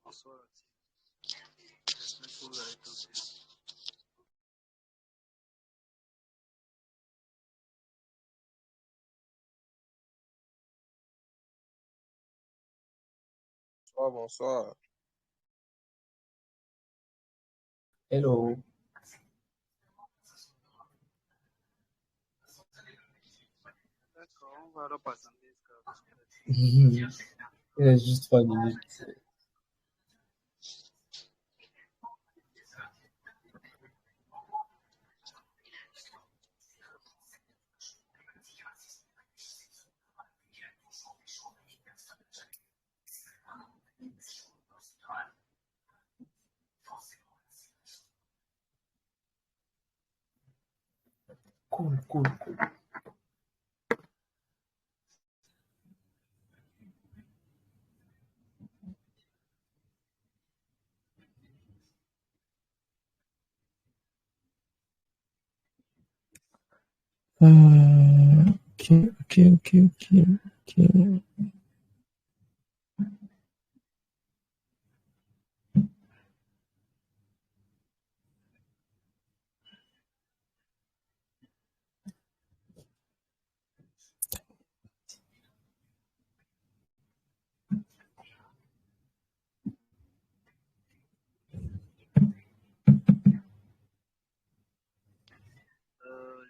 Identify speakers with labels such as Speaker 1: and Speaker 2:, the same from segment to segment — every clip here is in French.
Speaker 1: Bonsoir. J'espère que vous allez tous bien.
Speaker 2: Bonsoir, bonsoir.
Speaker 3: Hello.
Speaker 1: D'accord, on va alors patienter jusqu'à
Speaker 3: Il reste juste 3 minutes. Cool, cool, cool. Ok.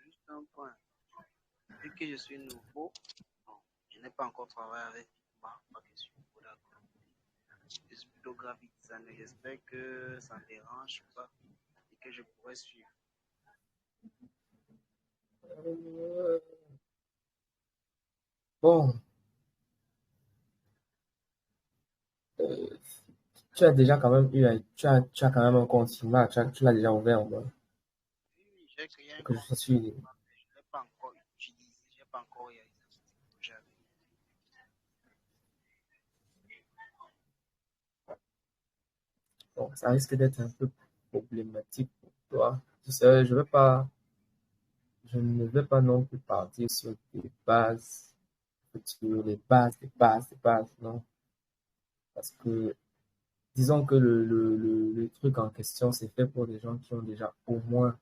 Speaker 1: juste un point. Vu que je suis nouveau, bon, je n'ai pas encore travaillé avec moi, pas que je suis nouveau, d'accord. Je suis plutôt graphic designer. J'espère que ça ne dérange pas et que je pourrai suivre.
Speaker 3: Bon, tu as déjà quand même tu as quand même un compte Figma, tu l'as déjà ouvert au moins.
Speaker 1: Oui, j'ai créé un
Speaker 3: Que je
Speaker 1: compte,
Speaker 3: sois sûr.
Speaker 1: mais je ne l'ai pas encore utilisé, je n'ai pas encore réalisé ce projet avec.
Speaker 3: Bon, ça risque d'être un peu problématique pour toi. Tu sais, je ne vais pas non plus partir sur des bases, sur les bases, non. Parce que disons que le truc en question, c'est fait pour des gens qui ont déjà au moins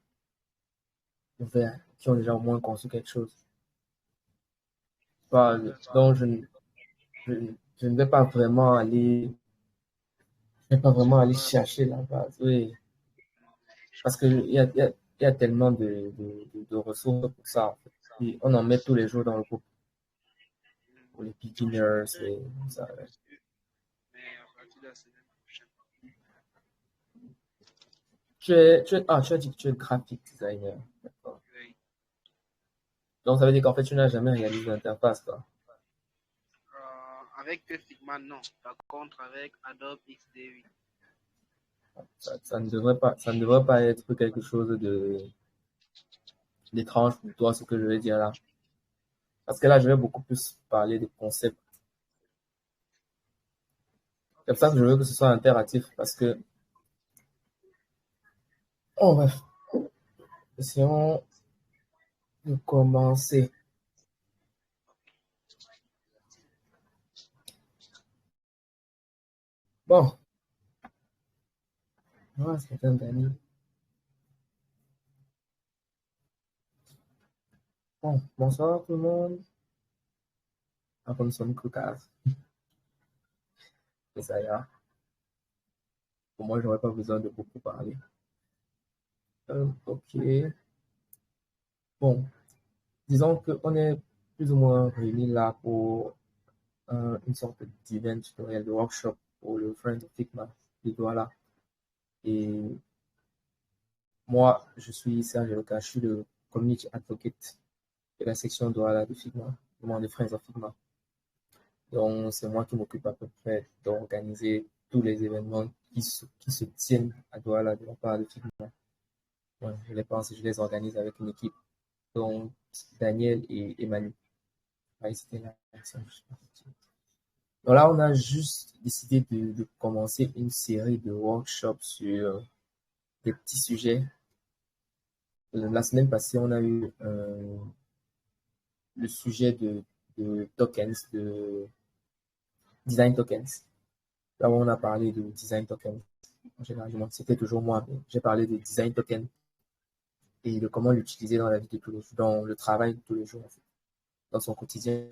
Speaker 3: ouvert, qui ont déjà au moins conçu quelque chose. Pas- donc, je, je ne vais pas vraiment aller, je ne vais pas
Speaker 1: Je
Speaker 3: vraiment aller
Speaker 1: vois,
Speaker 3: chercher la base, oui.
Speaker 1: je
Speaker 3: Parce
Speaker 1: comprends.
Speaker 3: qu'il y a tellement de ressources pour ça, en fait. Et on en met tous les jours dans le groupe, pour les
Speaker 1: Donc, je
Speaker 3: beginners,
Speaker 1: mettrai
Speaker 3: et ça. Ouais.
Speaker 1: dessus, mais à partir de la semaine prochaine.
Speaker 3: Tu as dit que tu es graphic designer. D'accord.
Speaker 1: Oui.
Speaker 3: Donc, ça veut dire qu'en fait, tu n'as jamais réalisé l'interface, quoi.
Speaker 1: Avec Figma, non. Par contre, avec Adobe XD8.
Speaker 3: Ça ne devrait pas être quelque chose d'étrange pour toi, ce que je vais dire là. Parce que là, je vais beaucoup plus parler de concepts. C'est
Speaker 1: Ok,
Speaker 3: pour ça que je veux que ce soit interactif, parce que, oh bref, essayons de commencer. Bon, voilà, c'est un dernier. Bon, bonsoir tout le monde. Ah, comme ça, micro et ça ira. Pour moi, j'aurais pas besoin de beaucoup parler. Ok. Bon, disons qu'on est plus ou moins réunis là pour une sorte d'event tutoriel, de workshop pour le Friends of Figma de Douala. Et moi, je suis Serge Eloka, je suis le community advocate de la section Douala de Figma, du moins de Friends of Figma. Donc, c'est moi qui m'occupe à peu près d'organiser tous les événements qui se tiennent à Douala de la part de Figma. Ouais, je les pense et je les organise avec une équipe. Donc, Daniel et Emmanuel. Ouais, c'était la personne. Donc là, on a juste décidé de commencer une série de workshops sur des petits sujets. La semaine passée, on a eu le sujet de tokens, de design tokens. là où on a parlé de design token. En général, c'était toujours moi, mais j'ai parlé de design token et de comment l'utiliser dans la vie de tous les jours, dans le travail de tous les jours, en fait, dans son quotidien.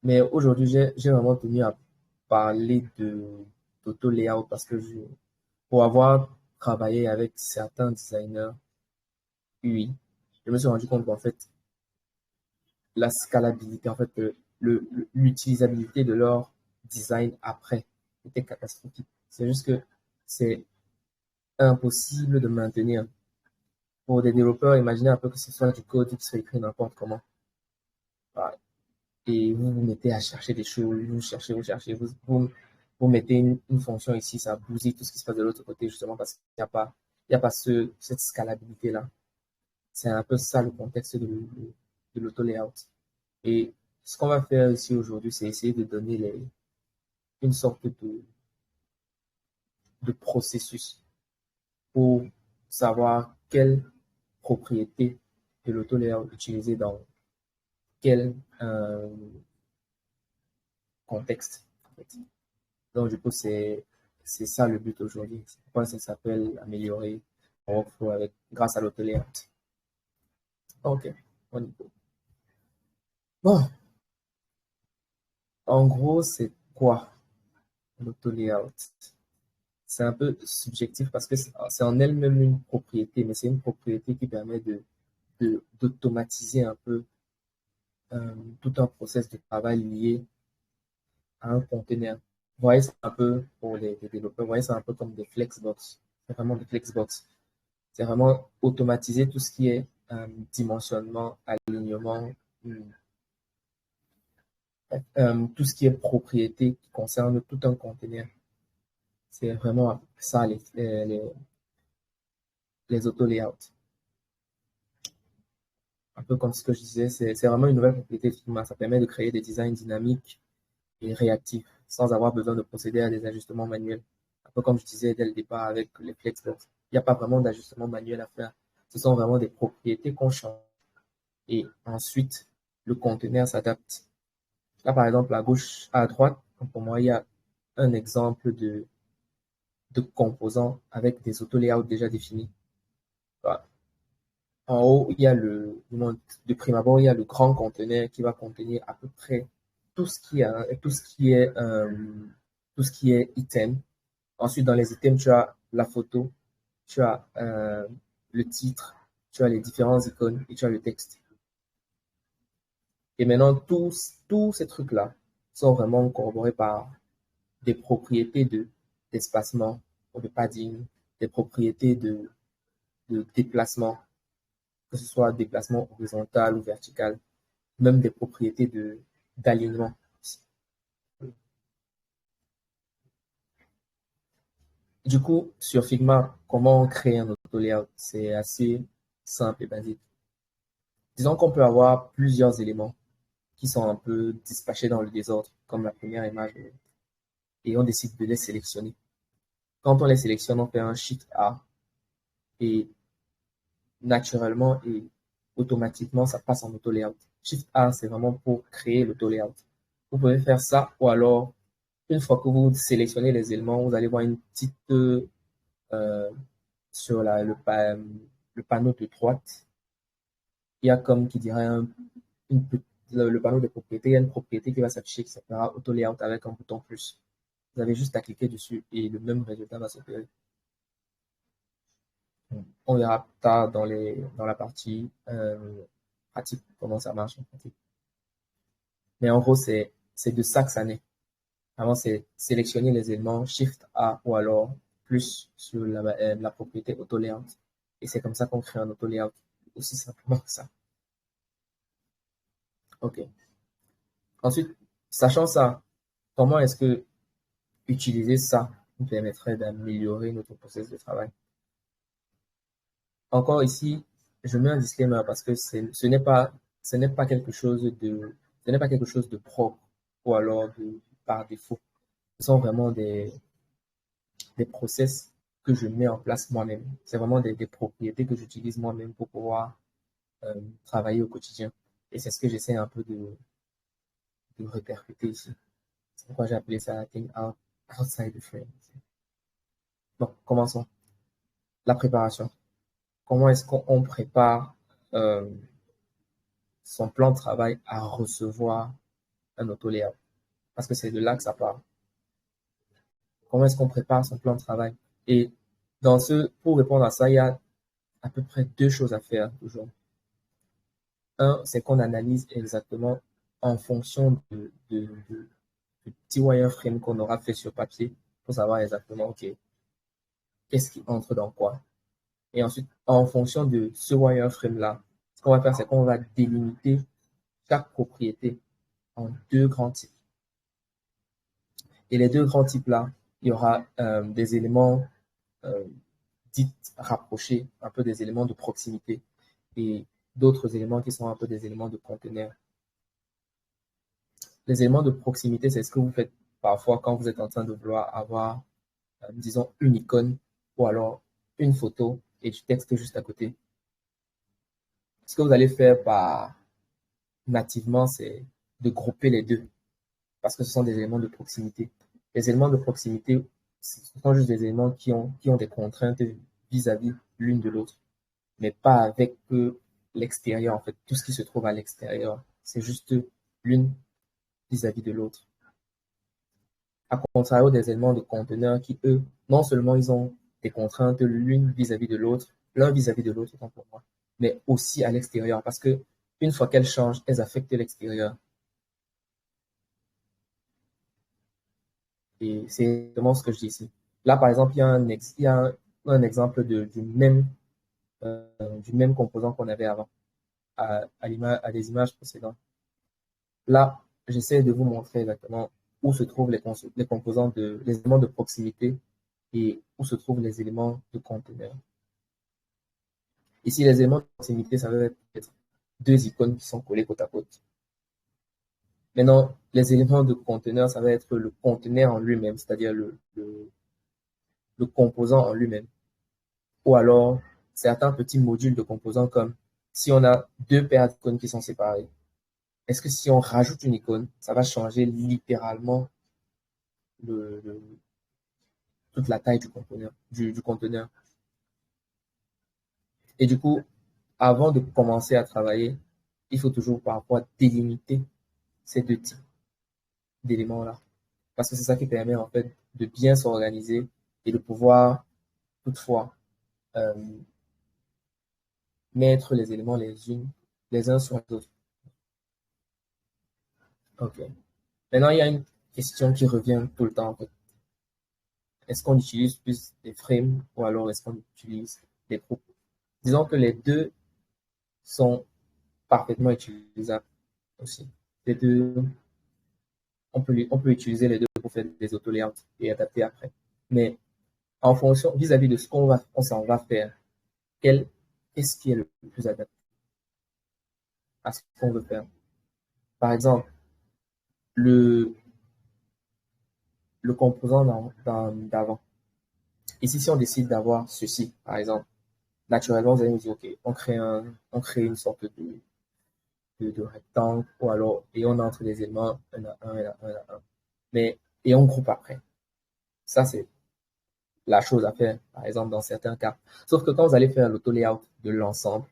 Speaker 3: Mais aujourd'hui, j'ai vraiment tenu à parler d'auto layout parce que pour avoir travaillé avec certains designers UI, je me suis rendu compte qu'en fait, la scalabilité, en fait, l'utilisabilité de leur design après était catastrophique. C'est juste que c'est impossible de maintenir. Pour des développeurs, imaginez un peu que ce soit du code qui soit écrit n'importe comment. Voilà. Et vous vous mettez à chercher des choses, vous mettez une fonction ici, ça bousille tout ce qui se passe de l'autre côté, justement parce qu'il n'y a pas cette scalabilité-là. C'est un peu ça le contexte de l'auto-layout. Et ce qu'on va faire ici aujourd'hui, c'est essayer de donner une sorte de processus pour savoir quelle propriété de l'auto-layout utiliser dans quel contexte, en fait. Donc, du coup, c'est ça le but aujourd'hui. C'est pourquoi ça s'appelle améliorer mon workflow grâce à l'auto-layout. Ok, on y go. Bon, en gros, c'est quoi l'auto-layout? C'est un peu subjectif parce que c'est en elle-même une propriété, mais c'est une propriété qui permet d'automatiser un peu tout un process de travail lié à un conteneur. Vous voyez, c'est un peu pour les développeurs, vous voyez, c'est un peu comme des flexbox. C'est vraiment des flexbox. C'est vraiment automatiser tout ce qui est dimensionnement, alignement, tout ce qui est propriété qui concerne tout un conteneur. C'est vraiment ça, les auto-layouts. Un peu comme ce que je disais, c'est vraiment une nouvelle propriété de Figma. Ça permet de créer des designs dynamiques et réactifs sans avoir besoin de procéder à des ajustements manuels. Un peu comme je disais dès le départ avec les Flexbox. Il n'y a pas vraiment d'ajustement manuel à faire. Ce sont vraiment des propriétés qu'on change. Et ensuite, le conteneur s'adapte. Là, par exemple, à gauche, à droite, pour moi, il y a un exemple de composants avec des auto-layouts déjà définis. Voilà. En haut, il y a de prime abord, il y a le grand conteneur qui va contenir à peu près tout ce qui est, tout ce qui est item. Ensuite, dans les items, tu as la photo, tu as le titre, tu as les différents icônes et tu as le texte. Et maintenant, tous ces trucs-là sont vraiment corroborés par des propriétés d'espacement ou de padding, des propriétés de déplacement, que ce soit déplacement horizontal ou vertical, même des propriétés d'alignement. Du coup, sur Figma, comment on crée un auto-layout? C'est assez simple et basique. Disons qu'on peut avoir plusieurs éléments qui sont un peu dispatchés dans le désordre, comme la première image, et on décide de les sélectionner. Quand on les sélectionne, on fait un Shift A et naturellement et automatiquement, ça passe en auto-layout. Shift A, c'est vraiment pour créer l'auto-layout. Vous pouvez faire ça ou alors, une fois que vous sélectionnez les éléments, vous allez voir une petite sur le panneau de droite. Il y a comme qui dirait le panneau de propriété. Il y a une propriété qui va s'afficher qui s'appellera auto-layout avec un bouton plus. Vous avez juste à cliquer dessus et le même résultat va s'opérer. On verra plus tard dans la partie pratique comment ça marche en pratique. Mais en gros, c'est de ça que ça naît. Avant, c'est sélectionner les éléments Shift A ou alors plus sur la propriété auto-layout. Et c'est comme ça qu'on crée un auto-layout. Aussi simplement que ça. OK. Ensuite, sachant ça, comment est-ce que utiliser ça nous permettrait d'améliorer notre processus de travail? Encore ici, je mets un disclaimer parce que ce n'est pas quelque chose de propre ou alors par défaut. Ce sont vraiment des process que je mets en place moi-même. C'est vraiment des propriétés que j'utilise moi-même pour pouvoir travailler au quotidien. Et c'est ce que j'essaie un peu de répercuter ici. C'est pourquoi j'ai appelé ça Think Out outside the frame. Donc, commençons. La préparation. Comment est-ce qu'on prépare son plan de travail à recevoir un auto-layout? Parce que c'est de là que ça part. Comment est-ce qu'on prépare son plan de travail? Et pour répondre à ça, il y a à peu près deux choses à faire toujours. Un, c'est qu'on analyse exactement en fonction du petit wireframe qu'on aura fait sur papier pour savoir exactement, OK, qu'est-ce qui entre dans quoi. Et ensuite, en fonction de ce wireframe-là, ce qu'on va faire, c'est qu'on va délimiter chaque propriété en deux grands types. Et les deux grands types-là, il y aura des éléments dits rapprochés, un peu des éléments de proximité, et d'autres éléments qui sont un peu des éléments de conteneur. Les éléments de proximité, c'est ce que vous faites parfois quand vous êtes en train de vouloir avoir, disons, une icône ou alors une photo et du texte juste à côté. Ce que vous allez faire nativement, c'est de grouper les deux parce que ce sont des éléments de proximité. Les éléments de proximité, ce sont juste des éléments qui ont des contraintes vis-à-vis l'une de l'autre, mais pas avec l'extérieur, en fait. Tout ce qui se trouve à l'extérieur, c'est juste l'une vis-à-vis de l'autre. À contrario des éléments de conteneurs qui, eux, non seulement ils ont des contraintes l'une vis-à-vis de l'autre, l'un vis-à-vis de l'autre, autant pour moi, mais aussi à l'extérieur, parce que une fois qu'elles changent, elles affectent l'extérieur. Et c'est exactement ce que je dis ici. Là, par exemple, il y a un exemple du même composant qu'on avait avant, à des images précédentes. Là, j'essaie de vous montrer exactement où se trouvent les composants les éléments de proximité et où se trouvent les éléments de conteneur. Ici, les éléments de proximité, ça va être deux icônes qui sont collées côte à côte. Maintenant, les éléments de conteneur, ça va être le conteneur en lui-même, c'est-à-dire le composant en lui-même. Ou alors, certains petits modules de composants comme si on a deux paires d'icônes qui sont séparées. Est-ce que si on rajoute une icône, ça va changer littéralement toute la taille du conteneur? Et du coup, avant de commencer à travailler, il faut toujours parfois délimiter ces deux types d'éléments-là. Parce que c'est ça qui permet en fait de bien s'organiser et de pouvoir toutefois mettre les éléments les uns sur les autres. Ok. Maintenant, il y a une question qui revient tout le temps en fait. Est-ce qu'on utilise plus des frames ou alors est-ce qu'on utilise des groupes? Disons que les deux sont parfaitement utilisables aussi. Les deux, on peut utiliser les deux pour faire des auto-layouts et adapter après. Mais en fonction, vis-à-vis de ce on s'en va faire, qu'est-ce qui est le plus adapté à ce qu'on veut faire? Par exemple, le composant d'avant. Ici, si on décide d'avoir ceci, par exemple, naturellement, vous allez me dire, OK, on crée une sorte de rectangle, ou alors, et on entre les éléments un à un, un à un, un à un. Et on groupe après. Ça, c'est la chose à faire, par exemple, dans certains cas. Sauf que quand vous allez faire l'auto-layout de l'ensemble,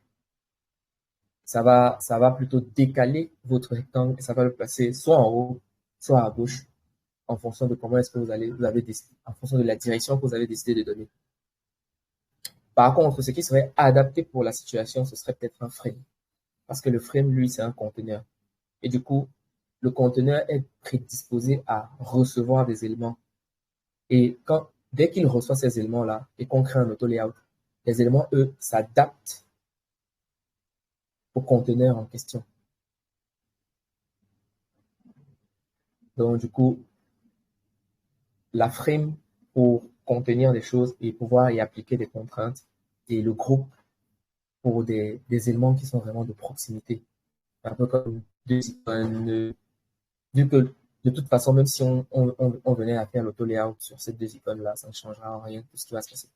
Speaker 3: ça va plutôt décaler votre rectangle et ça va le placer soit en haut, soit à gauche, en fonction de comment est-ce que vous avez décidé, en fonction de la direction que vous avez décidé de donner. Par contre, ce qui serait adapté pour la situation, ce serait peut-être un frame. Parce que le frame, lui, c'est un conteneur. Et du coup, le conteneur est prédisposé à recevoir des éléments. Et dès qu'il reçoit ces éléments-là et qu'on crée un auto-layout, les éléments, eux, s'adaptent au conteneur en question. Donc, du coup, la frame pour contenir des choses et pouvoir y appliquer des contraintes et le groupe pour des éléments qui sont vraiment de proximité. Un peu comme deux icônes, vu que de toute façon, même si on venait à faire l'auto-layout sur ces deux icônes-là, ça ne changera en rien de ce qui va se passer.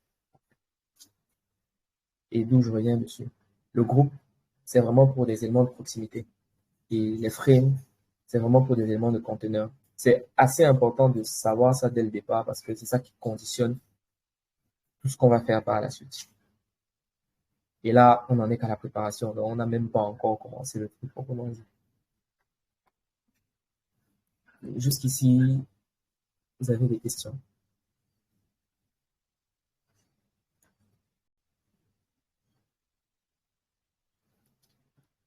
Speaker 3: Et d'où je reviens dessus. Le groupe, c'est vraiment pour des éléments de proximité. Et les frames, c'est vraiment pour des éléments de conteneur. C'est assez important de savoir ça dès le départ parce que c'est ça qui conditionne tout ce qu'on va faire par la suite. Et là, on n'en est qu'à la préparation. Donc, on n'a même pas encore commencé le truc proprement dit. Jusqu'ici, vous avez des questions?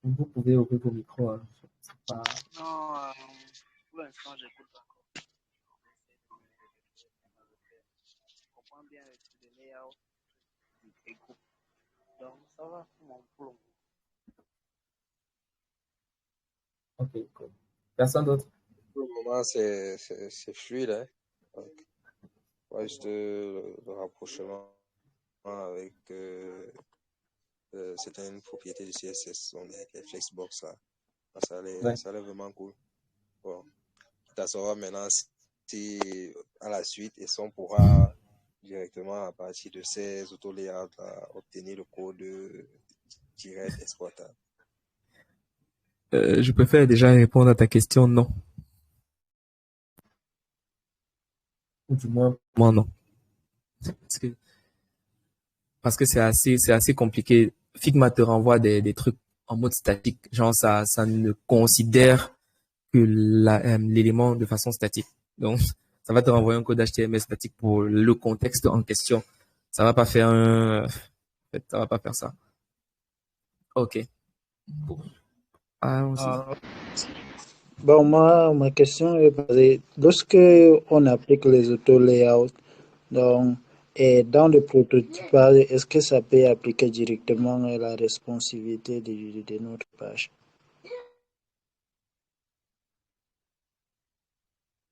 Speaker 3: Vous pouvez ouvrir vos micros. Hein. Pas...
Speaker 1: Non, pour l'instant, j'écoute pas encore. Je comprends bien le layout des groupes. Donc, ça va pour mon plomb.
Speaker 3: Ok, cool. Personne d'autre?
Speaker 2: Pour le moment, c'est fluide. Hein? Donc, ouais, juste le rapprochement avec certaines propriétés du CSS, on est les Flexbox là. Ça allait vraiment cool. Bon, tu savoir maintenant si à la suite, et on pourra directement à partir de ces auto-layouts obtenir le code direct exploitable.
Speaker 3: Je préfère déjà répondre à ta question, non. Ou du moins, moi, non. Parce que c'est assez compliqué. Figma te renvoie des trucs en mode statique. Genre, ça ne considère que l'élément de façon statique. Donc, ça va te renvoyer un code HTML statique pour le contexte en question. Ça va pas faire en fait, ça va pas faire ça. Ok.
Speaker 4: Bon, moi, ma question est basée. Lorsque on applique les auto-layouts, donc, et dans le prototypage, est-ce que ça peut appliquer directement la responsivité de notre page?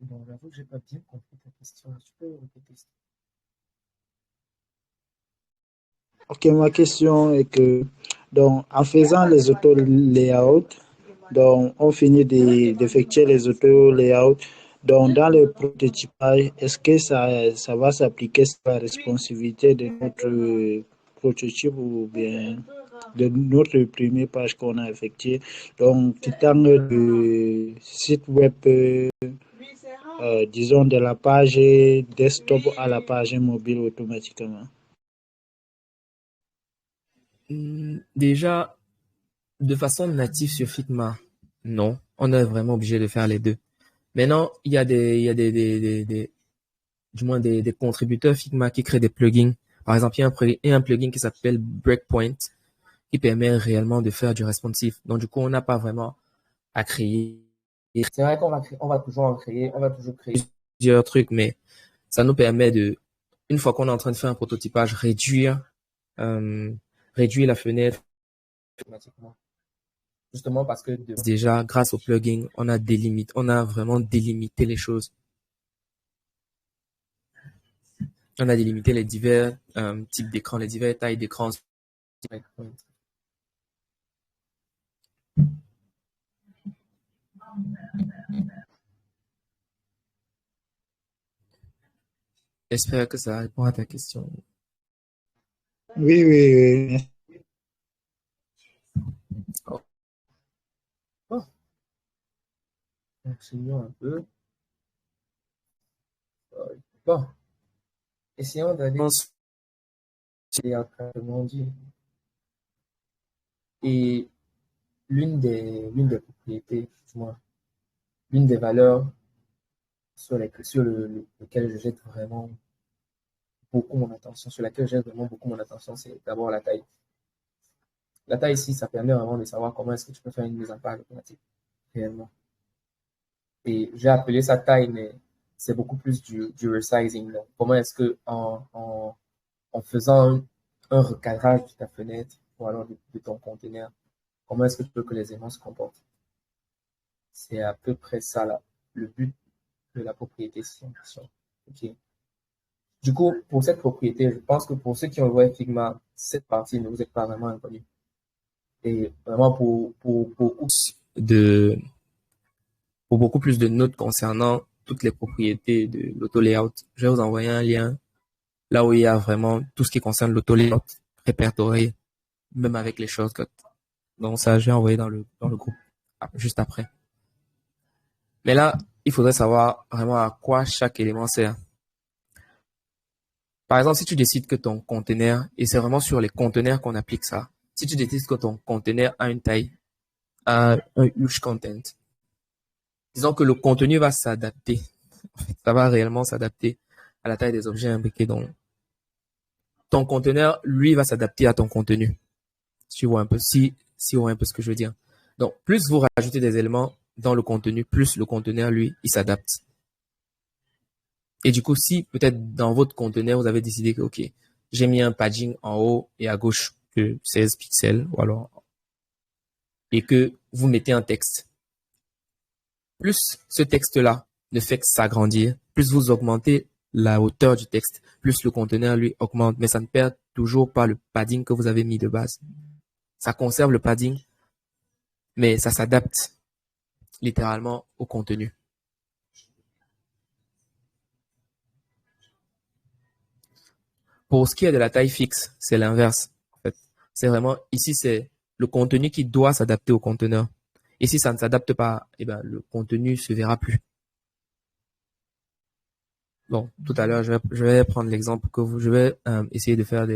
Speaker 3: Bon, j'avoue que j'ai pas bien compris ta question. Tu peux répéter ça?
Speaker 4: Ok, ma question est que, donc, en faisant les auto-layouts, donc, on finit d'effectuer les auto-layouts. Donc, dans le prototypage, est-ce que ça va s'appliquer sur la responsivité de notre prototype ou bien de notre première page qu'on a effectuée? Donc, quittant le site web, disons, de la page desktop à la page mobile automatiquement.
Speaker 3: Déjà, de façon native sur Figma, non. On est vraiment obligé de faire les deux. Maintenant, il y a du moins des contributeurs Figma qui créent des plugins. Par exemple, il y a un plugin qui s'appelle Breakpoint qui permet réellement de faire du responsive. Donc, du coup, on n'a pas vraiment à créer. C'est vrai qu'on va toujours créer plusieurs trucs, mais ça nous permet une fois qu'on est en train de faire un prototypage, réduire la fenêtre automatiquement. Justement parce que déjà, grâce au plugin, on a vraiment délimité les choses. On a délimité les divers types d'écrans, les diverses tailles d'écran. J'espère que ça répond à ta question.
Speaker 4: Oui, oui, oui.
Speaker 3: Bon. Continuons un peu. Bon. Essayons d'aller clairement dit. Et l'une des propriétés, du moins, l'une des valeurs sur lequel je jette vraiment beaucoup mon attention, sur laquelle je jette vraiment beaucoup mon attention, c'est d'abord la taille. La taille ici, ça permet vraiment de savoir comment est-ce que tu peux faire une mise en page automatique, réellement. Et j'ai appelé ça taille, mais c'est beaucoup plus du resizing. Donc, comment est-ce que en faisant un recadrage de ta fenêtre ou alors de ton conteneur, comment est-ce que tu veux que les aimants se comportent? C'est à peu près ça là, le but de la propriété ici en question. Ok. Du coup, pour cette propriété, je pense que pour ceux qui ont joué Figma, cette partie ne vous est pas vraiment inconnue. Et vraiment pour beaucoup plus de notes concernant toutes les propriétés de l'auto-layout, je vais vous envoyer un lien là où il y a vraiment tout ce qui concerne l'auto-layout répertorié, même avec les shortcuts. Donc ça, je vais envoyer dans le groupe juste après. Mais là, il faudrait savoir vraiment à quoi chaque élément sert. Par exemple, si tu décides que ton conteneur, et c'est vraiment sur les conteneurs qu'on applique ça, si tu décides que ton conteneur a une taille, a un huge content, disons que le contenu va s'adapter. Ça va réellement s'adapter à la taille des objets imbriqués. Donc, ton conteneur, lui, va s'adapter à ton contenu. Si vous voyez un peu, si vous voyez un peu ce que je veux dire. Donc, plus vous rajoutez des éléments dans le contenu, plus le conteneur, lui, il s'adapte. Et du coup, si peut-être dans votre conteneur, vous avez décidé que, OK, j'ai mis un padding en haut et à gauche de 16 pixels, ou alors, et que vous mettez un texte. Plus ce texte-là ne fait que s'agrandir, plus vous augmentez la hauteur du texte, plus le conteneur, lui, augmente, mais ça ne perd toujours pas le padding que vous avez mis de base. Ça conserve le padding, mais ça s'adapte littéralement au contenu. Pour ce qui est de la taille fixe, c'est l'inverse. En fait, c'est vraiment, ici, c'est le contenu qui doit s'adapter au conteneur. Et si ça ne s'adapte pas, eh ben, le contenu se verra plus. Bon, tout à l'heure, je vais prendre l'exemple je vais essayer de faire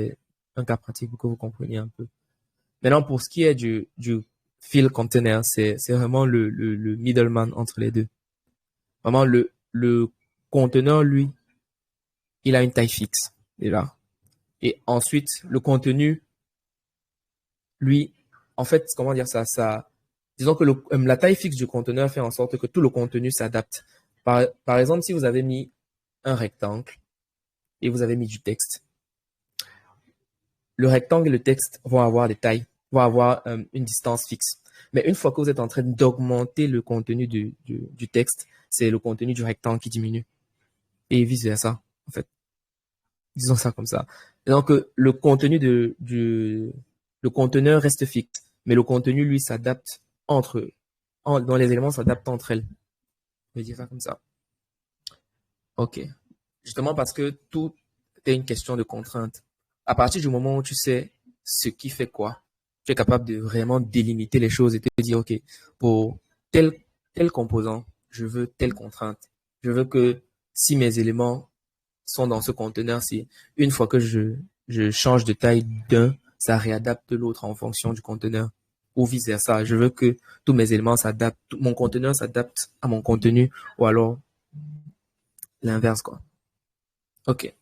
Speaker 3: un cas pratique pour que vous compreniez un peu. Maintenant, pour ce qui est du fill container, c'est vraiment le middleman entre les deux. Vraiment, le conteneur, lui, il a une taille fixe, déjà. Et ensuite, le contenu, lui, en fait, comment dire ça, disons que la taille fixe du conteneur fait en sorte que tout le contenu s'adapte. Par exemple, si vous avez mis un rectangle et vous avez mis du texte, le rectangle et le texte vont avoir des tailles, vont avoir une distance fixe. Mais une fois que vous êtes en train d'augmenter le contenu du texte, c'est le contenu du rectangle qui diminue. Et vice versa, en fait. Disons ça comme ça. Donc, le contenu le conteneur reste fixe, mais le contenu, lui, s'adapte dans les éléments s'adaptent entre elles. Je vais dire ça comme ça. OK. Justement parce que tout est une question de contrainte. À partir du moment où tu sais ce qui fait quoi, tu es capable de vraiment délimiter les choses et te dire, OK, pour tel composant, je veux telle contrainte. Je veux que si mes éléments sont dans ce conteneur-ci, une fois que je change de taille d'un, ça réadapte l'autre en fonction du conteneur. Ou vice versa. Je veux que tous mes éléments s'adaptent, mon conteneur s'adapte à mon contenu, ou alors l'inverse, quoi. OK.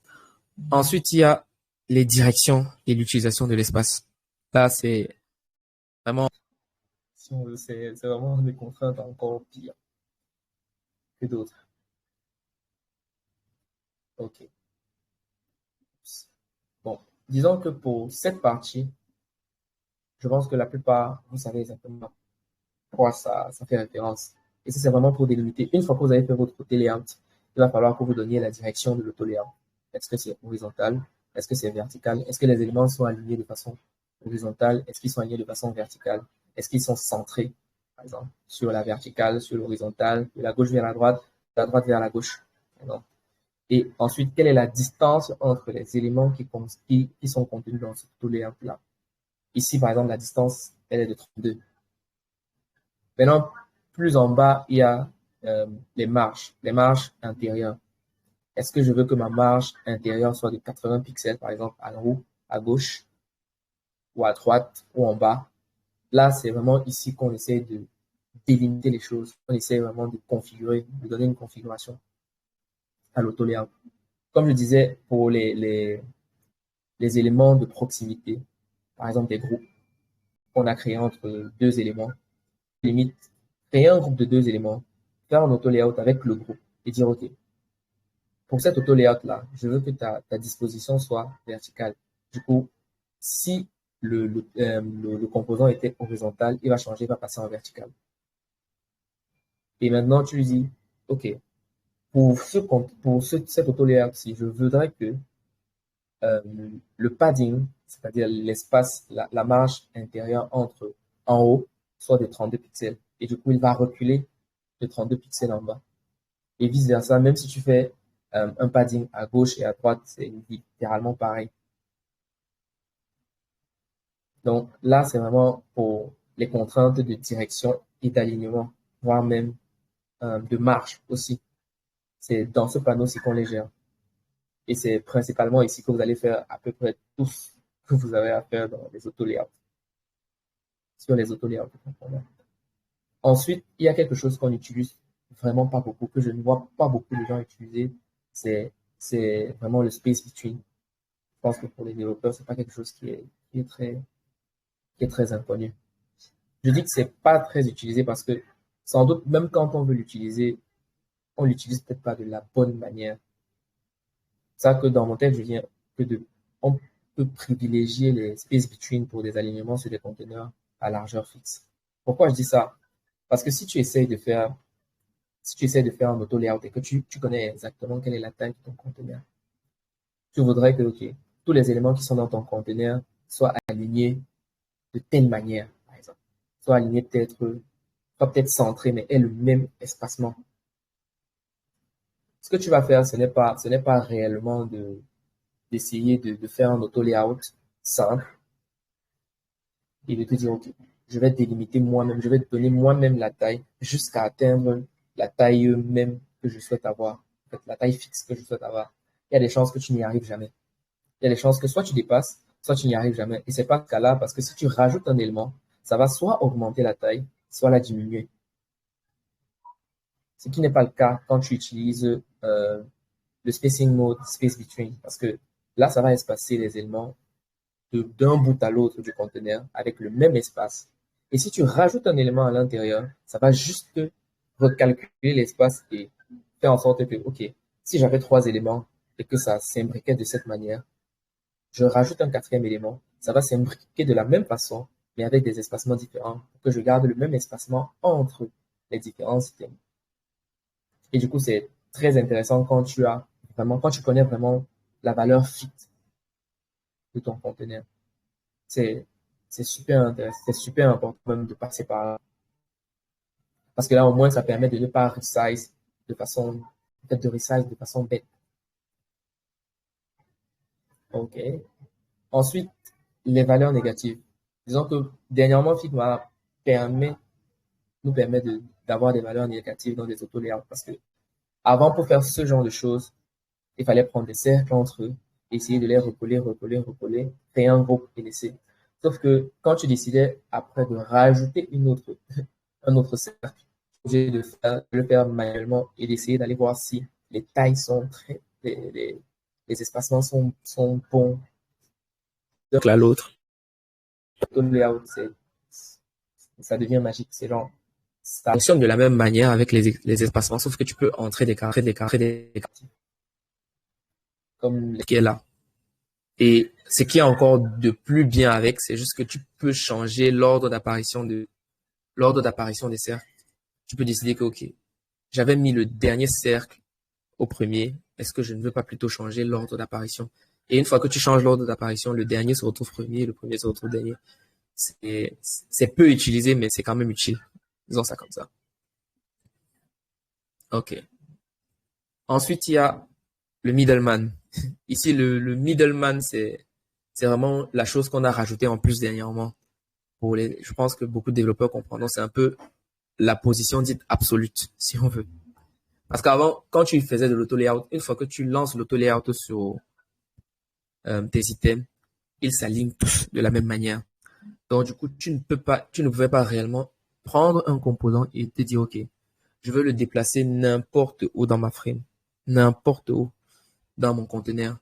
Speaker 3: Ensuite, il y a les directions et l'utilisation de l'espace. Là, c'est vraiment, si on veut, c'est vraiment des contraintes encore pires que d'autres. OK. Bon, disons que pour cette partie, je pense que la plupart, vous savez exactement à quoi ça fait référence. Et ça, c'est vraiment pour délimiter. Une fois que vous avez fait votre layout, il va falloir que vous donniez la direction de l'auto-layout. Est-ce que c'est horizontal? Est-ce que c'est vertical? Est-ce que les éléments sont alignés de façon horizontale? Est-ce qu'ils sont alignés de façon verticale? Est-ce qu'ils sont centrés, par exemple, sur la verticale, sur l'horizontale, de la gauche vers la droite, de la droite vers la gauche? Et ensuite, quelle est la distance entre les éléments qui sont contenus dans ce layout-là? Ici, par exemple, la distance, elle est de 32. Maintenant, plus en bas, il y a les marges intérieures. Est-ce que je veux que ma marge intérieure soit de 80 pixels, par exemple, en haut, à gauche, ou à droite, ou en bas? Là, c'est vraiment ici qu'on essaie de délimiter les choses. On essaie vraiment de configurer, de donner une configuration à l'auto-layout. Comme je disais, pour les éléments de proximité, par exemple des groupes qu'on a créés entre deux éléments, limite, créer un groupe de deux éléments, faire un auto-layout avec le groupe et dire, OK, pour cet auto-layout-là, je veux que ta disposition soit verticale. Du coup, si le composant était horizontal, il va changer, il va passer en vertical. Et maintenant, tu lui dis, OK, pour cet auto-layout-ci, je voudrais que le padding, c'est-à-dire l'espace, la marge intérieure entre en haut, soit de 32 pixels. Et du coup, il va reculer de 32 pixels en bas. Et vice versa, même si tu fais un padding à gauche et à droite, c'est littéralement pareil. Donc là, c'est vraiment pour les contraintes de direction et d'alignement, voire même de marge aussi. C'est dans ce panneau-ci qu'on les gère. Et c'est principalement ici que vous allez faire à peu près tout ce que vous avez à faire dans les auto-layouts. Sur les auto-layouts. Ensuite, il y a quelque chose qu'on utilise vraiment pas beaucoup, que je ne vois pas beaucoup de gens utiliser. C'est vraiment le space between. Je pense que pour les développeurs, c'est pas quelque chose qui est très inconnu. Je dis que c'est pas très utilisé parce que sans doute, même quand on veut l'utiliser, on l'utilise peut-être pas de la bonne manière. C'est ça que dans mon tête, je viens on peut privilégier les space between pour des alignements sur des conteneurs à largeur fixe. Pourquoi je dis ça? Parce que si tu essayes de faire un auto layout et que tu connais exactement quelle est la taille de ton conteneur, tu voudrais que, ok, tous les éléments qui sont dans ton conteneur soient alignés de telle manière, par exemple. Soient alignés pas peut-être centrés, mais aient le même espacement. Ce que tu vas faire, ce n'est pas réellement d'essayer de faire un auto layout simple et de te dire, ok, je vais délimiter moi-même, je vais donner moi-même la taille jusqu'à atteindre la taille même que je souhaite avoir, en fait, la taille fixe que je souhaite avoir. Il y a des chances que tu n'y arrives jamais. Il y a des chances que soit tu dépasses, soit tu n'y arrives jamais. Et c'est pas ce cas-là parce que si tu rajoutes un élément, ça va soit augmenter la taille, soit la diminuer. Ce qui n'est pas le cas quand tu utilises le spacing mode space between parce que là, ça va espacer les éléments d'un bout à l'autre du conteneur avec le même espace. Et si tu rajoutes un élément à l'intérieur, ça va juste recalculer l'espace et faire en sorte que, ok, si j'avais 3 éléments et que ça s'imbriquait de cette manière, je rajoute un 4e élément, ça va s'imbriquer de la même façon, mais avec des espacements différents pour que je garde le même espacement entre les différents items. Et du coup, c'est très intéressant quand tu connais vraiment la valeur fit de ton conteneur. C'est super intéressant, c'est super important même de passer par là. Parce que là, au moins, ça permet de ne pas resize de façon bête. OK. Ensuite, les valeurs négatives. Disons que dernièrement, Figma nous permet d'avoir des valeurs négatives dans des auto-layouts parce que avant, pour faire ce genre de choses, il fallait prendre des cercles entre eux, essayer de les recoller, créer un groupe et laisser. Sauf que quand tu décidais après de rajouter un autre cercle, j'ai de le faire manuellement et d'essayer d'aller voir si les tailles sont les espacements sont bons. Donc là, l'autre, layout, ça devient magique. C'est genre, ça fonctionne de la même manière avec les espacements, sauf que tu peux entrer des carrés, comme qui est là. Et ce qui est encore de plus bien avec, c'est juste que tu peux changer l'ordre d'apparition des cercles. Tu peux décider que, ok, j'avais mis le dernier cercle au premier. Est-ce que je ne veux pas plutôt changer l'ordre d'apparition? Et une fois que tu changes l'ordre d'apparition, le dernier se retrouve premier, le premier se retrouve dernier. C'est peu utilisé, mais c'est quand même utile. Disons ça comme ça. Ok. Ensuite, il y a le middleman. Ici, le middleman, c'est vraiment la chose qu'on a rajoutée en plus dernièrement. Je pense que beaucoup de développeurs comprendront, c'est un peu la position dite absolue, si on veut. Parce qu'avant, quand tu faisais de l'auto-layout, une fois que tu lances l'auto-layout sur tes items, ils s'alignent tous de la même manière. Donc, du coup, tu ne pouvais pas réellement prendre un composant et te dire, OK, je veux le déplacer n'importe où dans ma frame, n'importe où dans mon conteneur.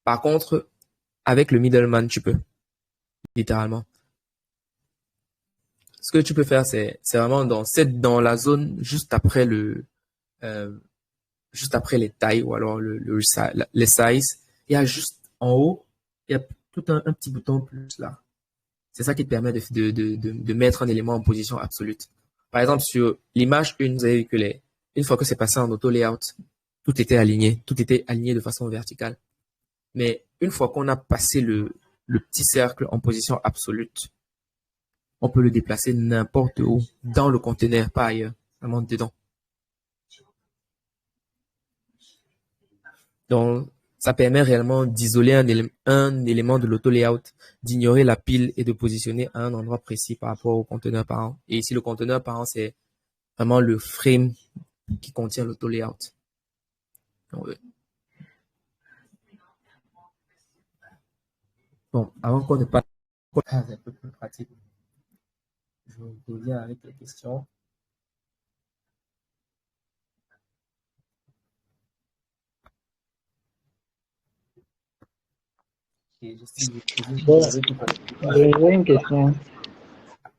Speaker 3: Par contre, avec le middleman, tu peux, littéralement. Ce que tu peux faire, c'est vraiment dans la zone juste après les tailles ou alors les sizes. Il y a juste en haut, il y a tout un petit bouton plus là. C'est ça qui te permet de mettre un élément en position absolue. Par exemple, sur l'image 1, vous avez vu que une fois que c'est passé en auto-layout, tout était aligné de façon verticale. Mais une fois qu'on a passé le petit cercle en position absolue, on peut le déplacer n'importe où dans le conteneur, pas ailleurs, vraiment dedans. Donc, ça permet réellement d'isoler un élément de l'auto-layout, d'ignorer la pile et de positionner à un endroit précis par rapport au conteneur parent. Et ici, le conteneur parent, c'est vraiment le frame qui contient l'auto-layout. Bon, avant qu'on ne passe un peu plus pratique, je reviens avec les questions. Et je sais que vous avez tout compris.
Speaker 4: J'ai une question.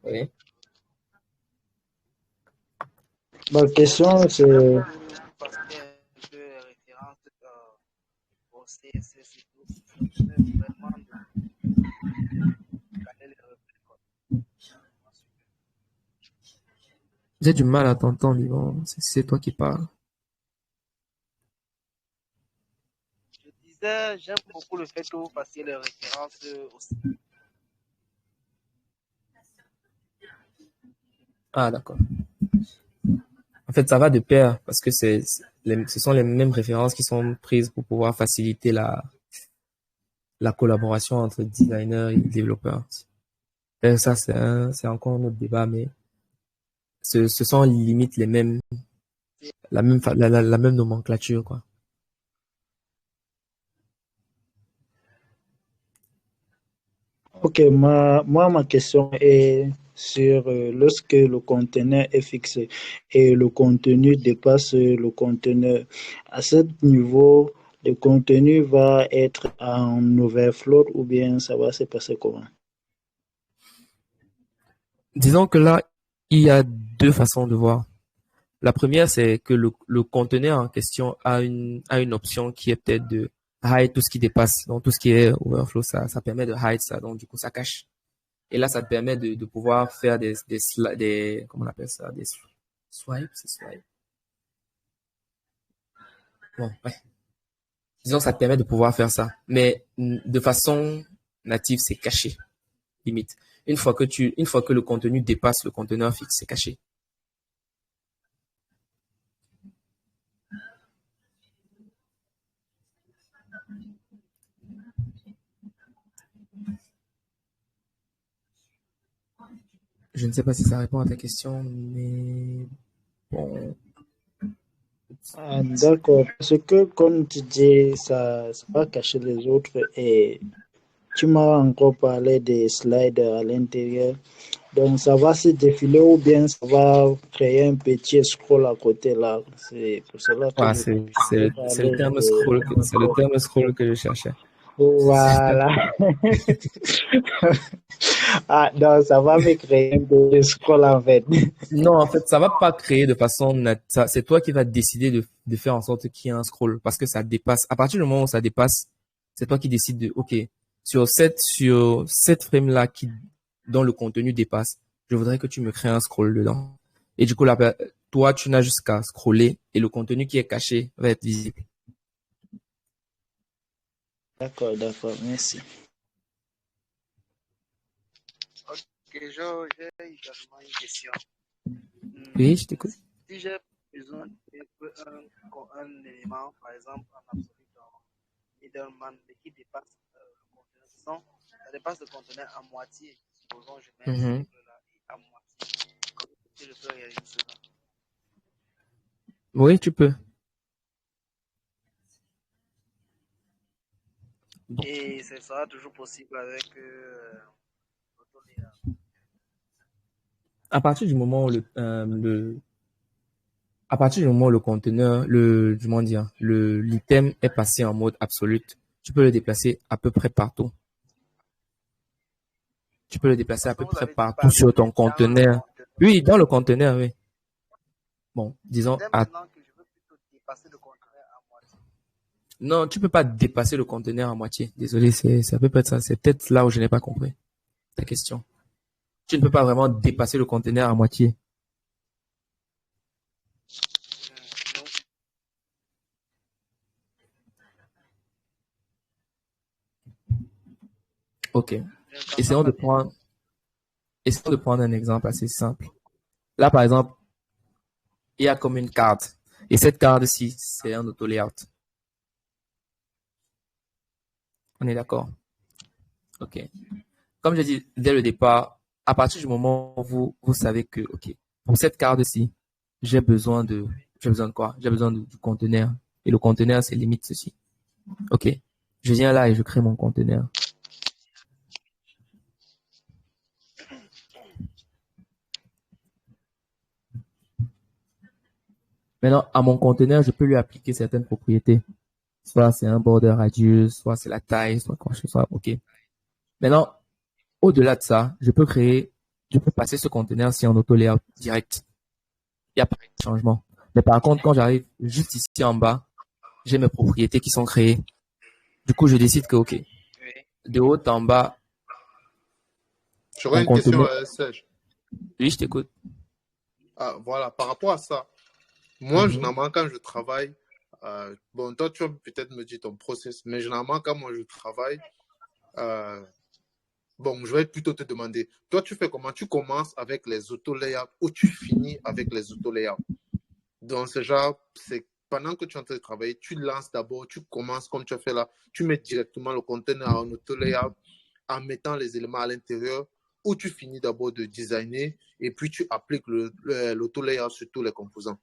Speaker 3: Oui.
Speaker 4: Ma question, c'est...
Speaker 1: Parce qu'il y a un peu de référence au CSS et tout. Je vais vraiment caler les repères.
Speaker 3: J'ai du mal à t'entendre, Yvon. C'est toi qui parles.
Speaker 1: Je disais, j'aime beaucoup le fait que vous fassiez les références aussi.
Speaker 3: Ah, d'accord. En fait, ça va de pair parce que ce sont les mêmes références qui sont prises pour pouvoir faciliter la collaboration entre designers et développeurs. Et ça, c'est encore un autre débat, mais ce sont limite les mêmes, la même nomenclature, quoi.
Speaker 4: Ok, ma question est sur lorsque le conteneur est fixé et le contenu dépasse le conteneur. À ce niveau, le contenu va être en overflow ou bien ça va se passer comment?
Speaker 3: Disons que là, il y a deux façons de voir. La première, c'est que le conteneur en question a une option qui est peut-être de hide tout ce qui dépasse. Donc, tout ce qui est overflow, ça permet de hide ça. Donc, du coup, ça cache. Et là, ça te permet de pouvoir faire comment on appelle ça? Des swipes, c'est swipe. Bon, ouais. Disons, ça te permet de pouvoir faire ça. Mais de façon native, c'est caché. Limite. Une fois que le contenu dépasse le conteneur fixe, c'est caché. Je ne sais pas si ça répond à ta question, mais bon.
Speaker 4: Ah, d'accord, parce que comme tu dis, ça va cacher les autres et tu m'as encore parlé des slides à l'intérieur. Donc ça va se défiler ou bien ça va créer un petit scroll à côté là. C'est pour cela que
Speaker 3: Ouais,
Speaker 4: je
Speaker 3: c'est le
Speaker 4: parlais
Speaker 3: terme scroll
Speaker 4: de...
Speaker 3: c'est le terme scroll que je cherchais.
Speaker 4: Voilà. Ah non, ça va me créer un petit scroll en fait.
Speaker 3: Non, en fait, ça va pas créer de façon c'est toi qui vas décider de faire en sorte qu'il y ait un scroll parce que ça dépasse. À partir du moment où ça dépasse, c'est toi qui décides de, OK, sur cette frame-là dont le contenu dépasse, je voudrais que tu me crées un scroll dedans. Et du coup, là, toi, tu n'as juste qu'à scroller et le contenu qui est caché va être visible.
Speaker 4: D'accord, merci.
Speaker 1: Ok, j'ai également une question.
Speaker 3: Oui, je t'écoute.
Speaker 1: Si j'ai besoin un élément, par exemple, en absolu dans Middleman, mais qui dépasse le conteneur, sinon, ça dépasse le conteneur à moitié. Supposons je mets un cible là et à moitié. Comment est-ce que je peux réaliser cela?
Speaker 3: Oui, tu peux.
Speaker 1: Et ce sera toujours possible avec l'auto-layout.
Speaker 3: À partir du moment où à partir du moment où le conteneur, comment dire, l'item est passé en mode absolute, tu peux le déplacer à peu près partout. Tu peux le déplacer à
Speaker 1: Parce que
Speaker 3: peu
Speaker 1: vous
Speaker 3: près
Speaker 1: avez dit
Speaker 3: partout
Speaker 1: partout,
Speaker 3: sur
Speaker 1: mais
Speaker 3: ton
Speaker 1: dans le
Speaker 3: conteneur.
Speaker 1: conteneur.
Speaker 3: Oui, dans le conteneur, oui. Bon, disons,
Speaker 1: Dès maintenant que je veux plutôt dépasser le conteneur à moitié.
Speaker 3: non, tu peux pas dépasser le conteneur à moitié. Désolé, ça peut pas être ça. C'est peut-être là où je n'ai pas compris ta question. Tu ne peux pas vraiment dépasser le conteneur à moitié.
Speaker 1: Non.
Speaker 3: OK.
Speaker 1: Je ne t'entends
Speaker 3: Essayons de
Speaker 1: pas bien.
Speaker 3: prendre, essayons de prendre un exemple assez simple. Là, par exemple, il y a comme une carte. Et cette carte-ci, c'est un auto-layout. On est d'accord? OK. Comme je dis dès le départ, à partir du moment où vous savez que, OK, pour cette carte-ci, j'ai besoin de quoi? J'ai besoin du conteneur. Et le conteneur, c'est limite ceci. OK. Je viens là et je crée mon conteneur. Maintenant, à mon conteneur, je peux lui appliquer certaines propriétés. Soit c'est un border radius, soit c'est la taille, soit quoi que ce soit. OK. Maintenant, au-delà de ça, je peux passer ce conteneur-ci en auto-layout direct. Il n'y a pas de changement. Mais par contre, quand j'arrive juste ici en bas, j'ai mes propriétés qui sont créées. Du coup, je décide que, OK, de haut en bas.
Speaker 5: J'aurais une question, Serge.
Speaker 3: Oui, je t'écoute.
Speaker 5: Ah, voilà, par rapport à ça, moi, généralement, quand je travaille, bon, toi, tu vas peut-être me dire ton process, mais généralement, quand moi je travaille, bon, je vais plutôt te demander, toi, tu fais comment? Tu commences avec les auto-layouts ou tu finis avec les auto-layouts? Donc, c'est genre, c'est pendant que tu es en train de travailler, tu lances d'abord, tu commences comme tu as fait là, tu mets directement le conteneur en auto-layout en mettant les éléments à l'intérieur, ou tu finis d'abord de designer et puis tu appliques l'auto-layout sur tous les composants.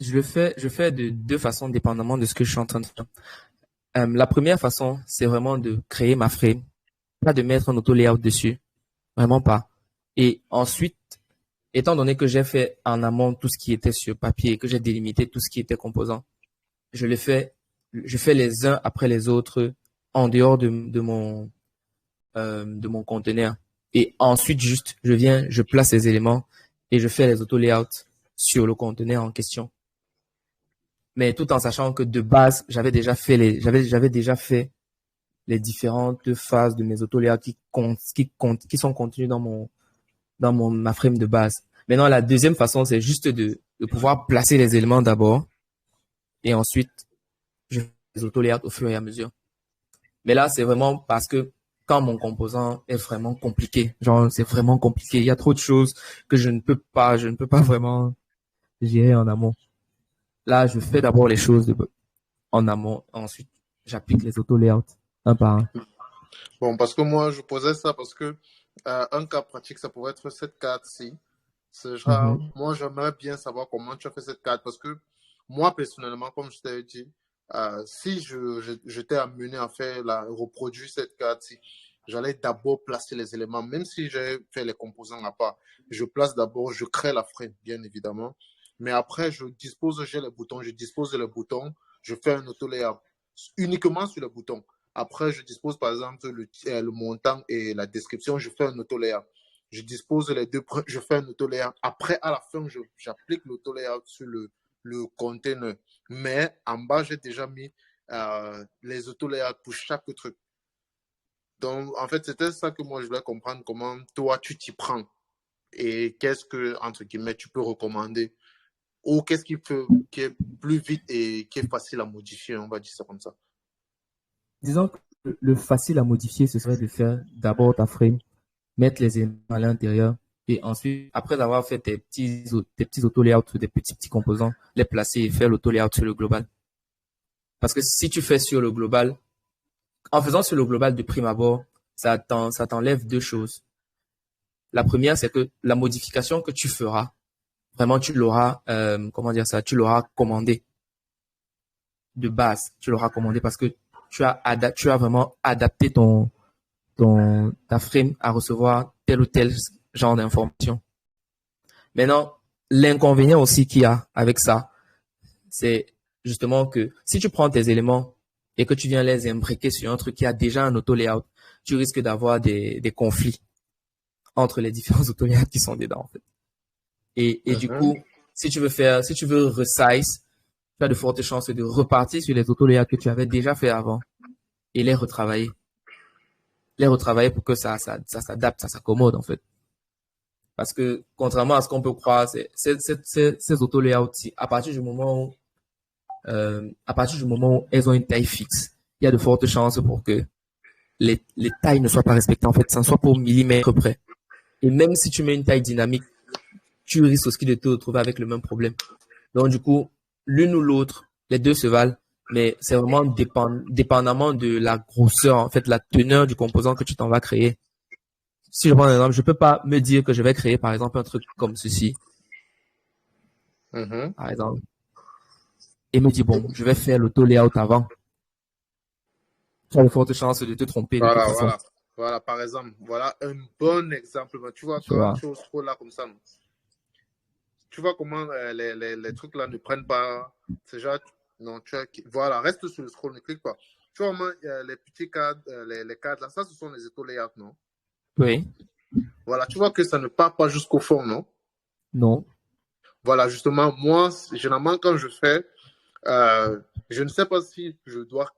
Speaker 3: Je fais de deux façons, dépendamment de ce que je suis en train de faire. La première façon, c'est vraiment de créer ma frame, pas de mettre un auto-layout dessus, vraiment pas. Et ensuite, étant donné que j'ai fait en amont tout ce qui était sur papier et que j'ai délimité tout ce qui était composant, je fais les uns après les autres en dehors de mon conteneur. Et ensuite, juste, je place les éléments et je fais les auto-layouts sur le conteneur en question. Mais tout en sachant que de base, j'avais déjà fait les différentes phases de mes auto-layouts qui sont contenues dans ma frame de base. Maintenant, la deuxième façon, c'est juste de pouvoir placer les éléments d'abord et ensuite, je fais les auto-layouts au fur et à mesure. Mais là, c'est vraiment parce que quand mon composant est vraiment compliqué, genre c'est vraiment compliqué, il y a trop de choses que je ne peux pas vraiment gérer en amont. Là, je fais d'abord les choses en amont, ensuite j'applique les auto-layouts un par un.
Speaker 5: Bon, parce que moi, je posais ça parce que un cas pratique, ça pourrait être cette carte-ci. C'est genre, moi, j'aimerais bien savoir comment tu as fait cette carte parce que moi, personnellement, comme je t'avais dit, si je t'ai amené à reproduire cette carte-ci, j'allais d'abord placer les éléments, même si j'ai fait les composants à part. Je place d'abord, je crée la frame, bien évidemment. Mais après, j'ai les boutons, je fais un auto-layout uniquement sur les boutons. Après, je dispose par exemple le montant et la description, je fais un auto-layout. Je dispose les deux, je fais un auto-layout. Après, à la fin, j'applique l'auto-layout sur le container. Mais en bas, j'ai déjà mis les auto-layouts pour chaque truc. Donc, en fait, c'était ça que moi, je voulais comprendre comment toi, tu t'y prends. Et qu'est-ce que, entre guillemets, tu peux recommander ou qu'est-ce qui est plus vite et qui est facile à modifier, on va dire ça comme ça.
Speaker 3: Disons que le facile à modifier, ce serait de faire d'abord ta frame, mettre les éléments à l'intérieur et ensuite, après avoir fait tes petits auto-layouts sur des petits composants, les placer et faire l'auto-layout sur le global. Parce que si tu fais sur le global, en faisant sur le global de prime abord, ça t'enlève deux choses. La première, c'est que la modification que tu feras, vraiment, tu l'auras, tu l'auras commandé de base. Tu l'auras commandé parce que tu as vraiment adapté ta frame à recevoir tel ou tel genre d'information. Maintenant, l'inconvénient aussi qu'il y a avec ça, c'est justement que si tu prends tes éléments et que tu viens les imbriquer sur un truc qui a déjà un auto-layout, tu risques d'avoir des conflits entre les différents auto-layouts qui sont dedans, en fait. Et du coup, si tu veux resize, tu as de fortes chances de repartir sur les auto-layouts que tu avais déjà fait avant et les retravailler. Les retravailler pour que ça s'adapte, ça s'accommode, en fait. Parce que, contrairement à ce qu'on peut croire, ces auto-layouts, à partir du moment où elles ont une taille fixe, il y a de fortes chances pour que les tailles ne soient pas respectées, en fait, ça ne soit pas au millimètre près. Et même si tu mets une taille dynamique, tu risques aussi de te retrouver avec le même problème. Donc, du coup, l'une ou l'autre, les deux se valent, mais c'est vraiment dépendamment de la grosseur, en fait, la teneur du composant que tu t'en vas créer. Si je prends un exemple, je peux pas me dire que je vais créer, par exemple, un truc comme ceci par exemple, et me dit, bon, je vais faire l'auto-layout avant. Tu as de fortes chances de te tromper de toute façon.
Speaker 5: Voilà, par exemple, voilà un bon exemple. Tu vois, quand tu es au scroll là comme ça, non? Tu vois comment les trucs là ne prennent pas. C'est genre, non, voilà, reste sur le scroll, ne clique pas. Tu vois, vraiment, les petits cadres, les cadres là, ça, ce sont les auto-layouts, non?
Speaker 3: Oui.
Speaker 5: Voilà, tu vois que ça ne part pas jusqu'au fond, non?
Speaker 3: Non.
Speaker 5: Voilà, justement, moi, généralement, quand je fais, je ne sais pas si je dois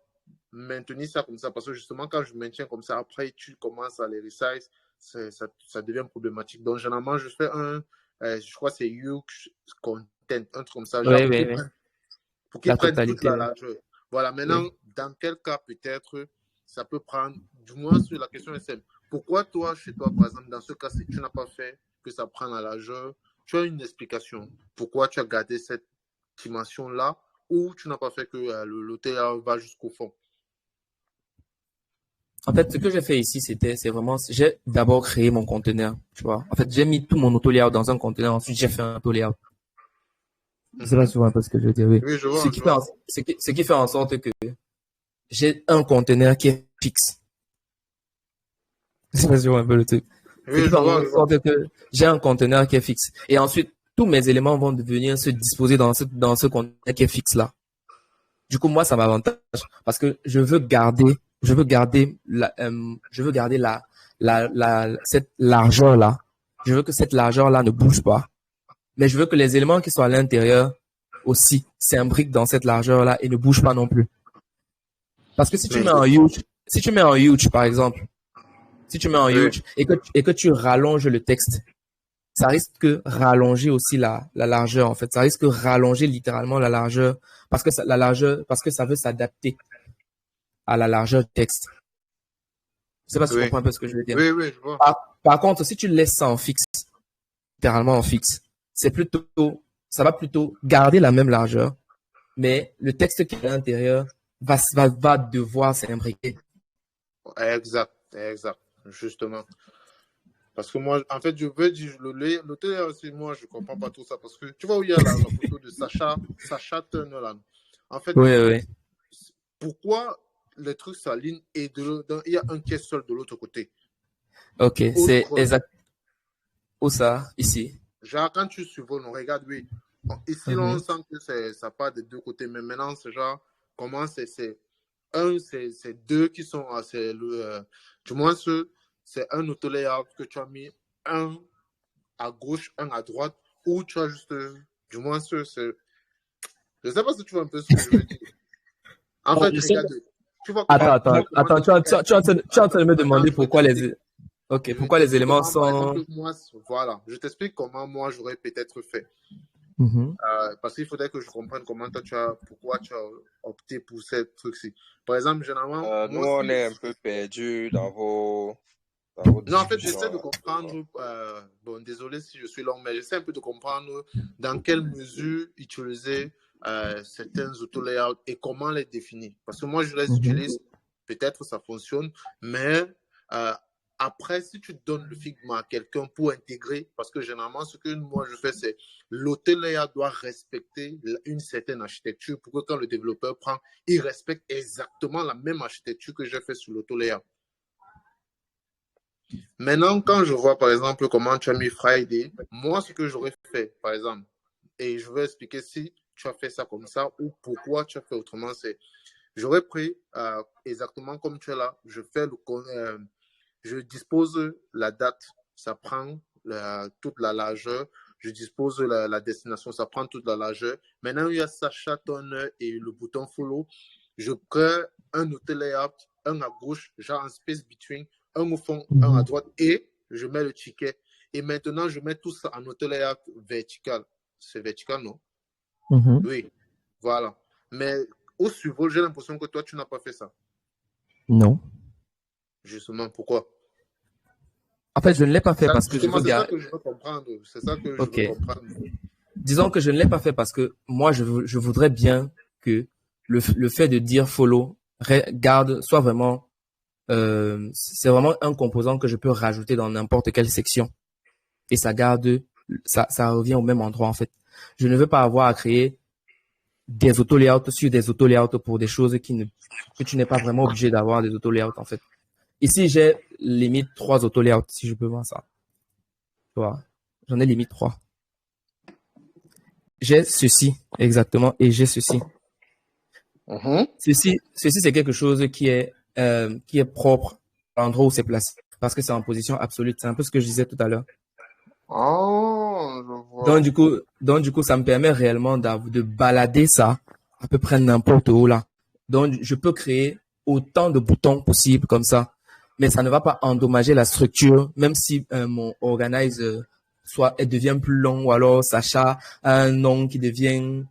Speaker 5: maintenir ça comme ça, parce que justement, quand je maintiens comme ça, après, tu commences à les resize, ça devient problématique. Donc, généralement, je fais je crois que c'est huge content, un truc comme ça, genre pour qu'ils prennent toute la largeur. Voilà, maintenant, dans quel cas peut-être ça peut prendre, du moins sur la question est simple. Pourquoi toi, chez toi, par exemple, dans ce cas, si tu n'as pas fait que ça prenne la largeur, tu as une explication. Pourquoi tu as gardé cette dimension-là ou tu n'as pas fait que l'auteur va jusqu'au fond?
Speaker 3: En fait, ce que j'ai fait ici, c'est vraiment, j'ai d'abord créé mon conteneur, tu vois. En fait, j'ai mis tout mon auto-layout dans un conteneur, ensuite j'ai fait un auto-layout. Je sais pas si tu vois un peu ce que je veux dire, oui.
Speaker 5: Oui, je vois.
Speaker 3: Ce qui fait en sorte que j'ai un conteneur qui est fixe. Je sais pas si tu vois un peu le truc.
Speaker 5: Oui, je vois.
Speaker 3: Que j'ai un conteneur qui est fixe. Et ensuite, tous mes éléments vont venir se disposer dans ce conteneur qui est fixe là. Du coup, moi, ça m'avantage parce que je veux garder cette largeur là. Je veux que cette largeur là ne bouge pas. Mais je veux que les éléments qui sont à l'intérieur aussi s'imbriquent dans cette largeur là et ne bougent pas non plus. Parce que si tu mets en huge, par exemple, si tu mets en huge et que tu rallonges le texte, ça risque de rallonger aussi la largeur, en fait. Ça risque de rallonger littéralement la largeur parce que ça veut s'adapter à la largeur du texte. Je sais pas si tu comprends un peu ce que je veux dire.
Speaker 5: Oui, je vois.
Speaker 3: Par contre, si tu laisses ça en fixe, littéralement en fixe, ça va plutôt garder la même largeur, mais le texte qui est à l'intérieur va devoir s'imbriquer.
Speaker 5: Exact, justement. Parce que moi, en fait, je veux dire, l'auteur aussi, moi, je comprends pas tout ça. Parce que tu vois où il y a la photo de Sacha Turner là. En fait,
Speaker 3: oui.
Speaker 5: Pourquoi les trucs s'alignent et il y a un qui est seul de l'autre côté?
Speaker 3: Ok, c'est exact. Où ça? Ici.
Speaker 5: Genre, quand tu survoles, on regarde, oui. Bon, ici, là, on sent que ça part des deux côtés. Mais maintenant, c'est genre, comment c'est deux qui sont, du moins, c'est un auto-layout que tu as mis, un à gauche, un à droite, ou tu as juste, du moins, je ne sais pas si tu vois un peu ce que je veux dire. En fait, regarde, tu vois
Speaker 3: attends, tu es en train de me demander pourquoi pourquoi les éléments sont...
Speaker 5: Exemple, moi, voilà, je t'explique comment moi j'aurais peut-être fait. Parce qu'il faudrait que je comprenne pourquoi tu as opté pour ce truc-ci. Par exemple, généralement...
Speaker 2: nous, on est un peu perdus dans vos
Speaker 5: non, en fait, j'essaie de comprendre, bon, désolé si je suis long, mais j'essaie un peu de comprendre dans quelle mesure utiliser certains auto-layouts et comment les définir. Parce que moi, je les utilise, peut-être ça fonctionne, mais après, si tu donnes le Figma à quelqu'un pour intégrer, parce que généralement, ce que moi je fais, c'est l'auto-layout doit respecter une certaine architecture pour que quand le développeur prend, il respecte exactement la même architecture que j'ai fait sur l'auto-layout. Maintenant, quand je vois, par exemple, comment tu as mis Friday, moi, ce que j'aurais fait, par exemple, et je vais expliquer si tu as fait ça comme ça ou pourquoi tu as fait autrement, c'est j'aurais pris exactement comme tu es là, je dispose la date, ça prend toute la largeur, je dispose la destination, ça prend toute la largeur. Maintenant, il y a Sacha Turner et le bouton follow. Je crée un auto-layout, un à gauche, genre un space between, un au fond, un à droite, et je mets le ticket. Et maintenant, je mets tout ça en auto-layout vertical. C'est vertical, non? Oui, voilà. Mais au survol, j'ai l'impression que toi, tu n'as pas fait ça.
Speaker 3: Non.
Speaker 5: Justement, pourquoi?
Speaker 3: En fait, je ne l'ai pas fait parce que je veux
Speaker 5: garder. C'est ça que je veux comprendre. C'est ça que je veux comprendre.
Speaker 3: Disons que je ne l'ai pas fait parce que moi, je voudrais bien que le fait de dire follow soit vraiment, c'est vraiment un composant que je peux rajouter dans n'importe quelle section. Et ça revient au même endroit, en fait. Je ne veux pas avoir à créer des auto-layouts sur des auto-layouts pour des choses que tu n'es pas vraiment obligé d'avoir des auto-layouts, en fait. Ici, j'ai limite 3 auto-layouts, si je peux voir ça. Tu vois, j'en ai limite 3. J'ai ceci, exactement, et j'ai ceci. Ceci, c'est quelque chose qui est propre à l'endroit où c'est placé, parce que c'est en position absolue. C'est un peu ce que je disais tout à l'heure.
Speaker 5: Oh, je vois.
Speaker 3: Donc, du coup, ça me permet réellement de balader ça à peu près n'importe où là. Donc, je peux créer autant de boutons possible comme ça, mais ça ne va pas endommager la structure, même si mon organize elle devient plus long, ou alors Sacha a un nom qui devient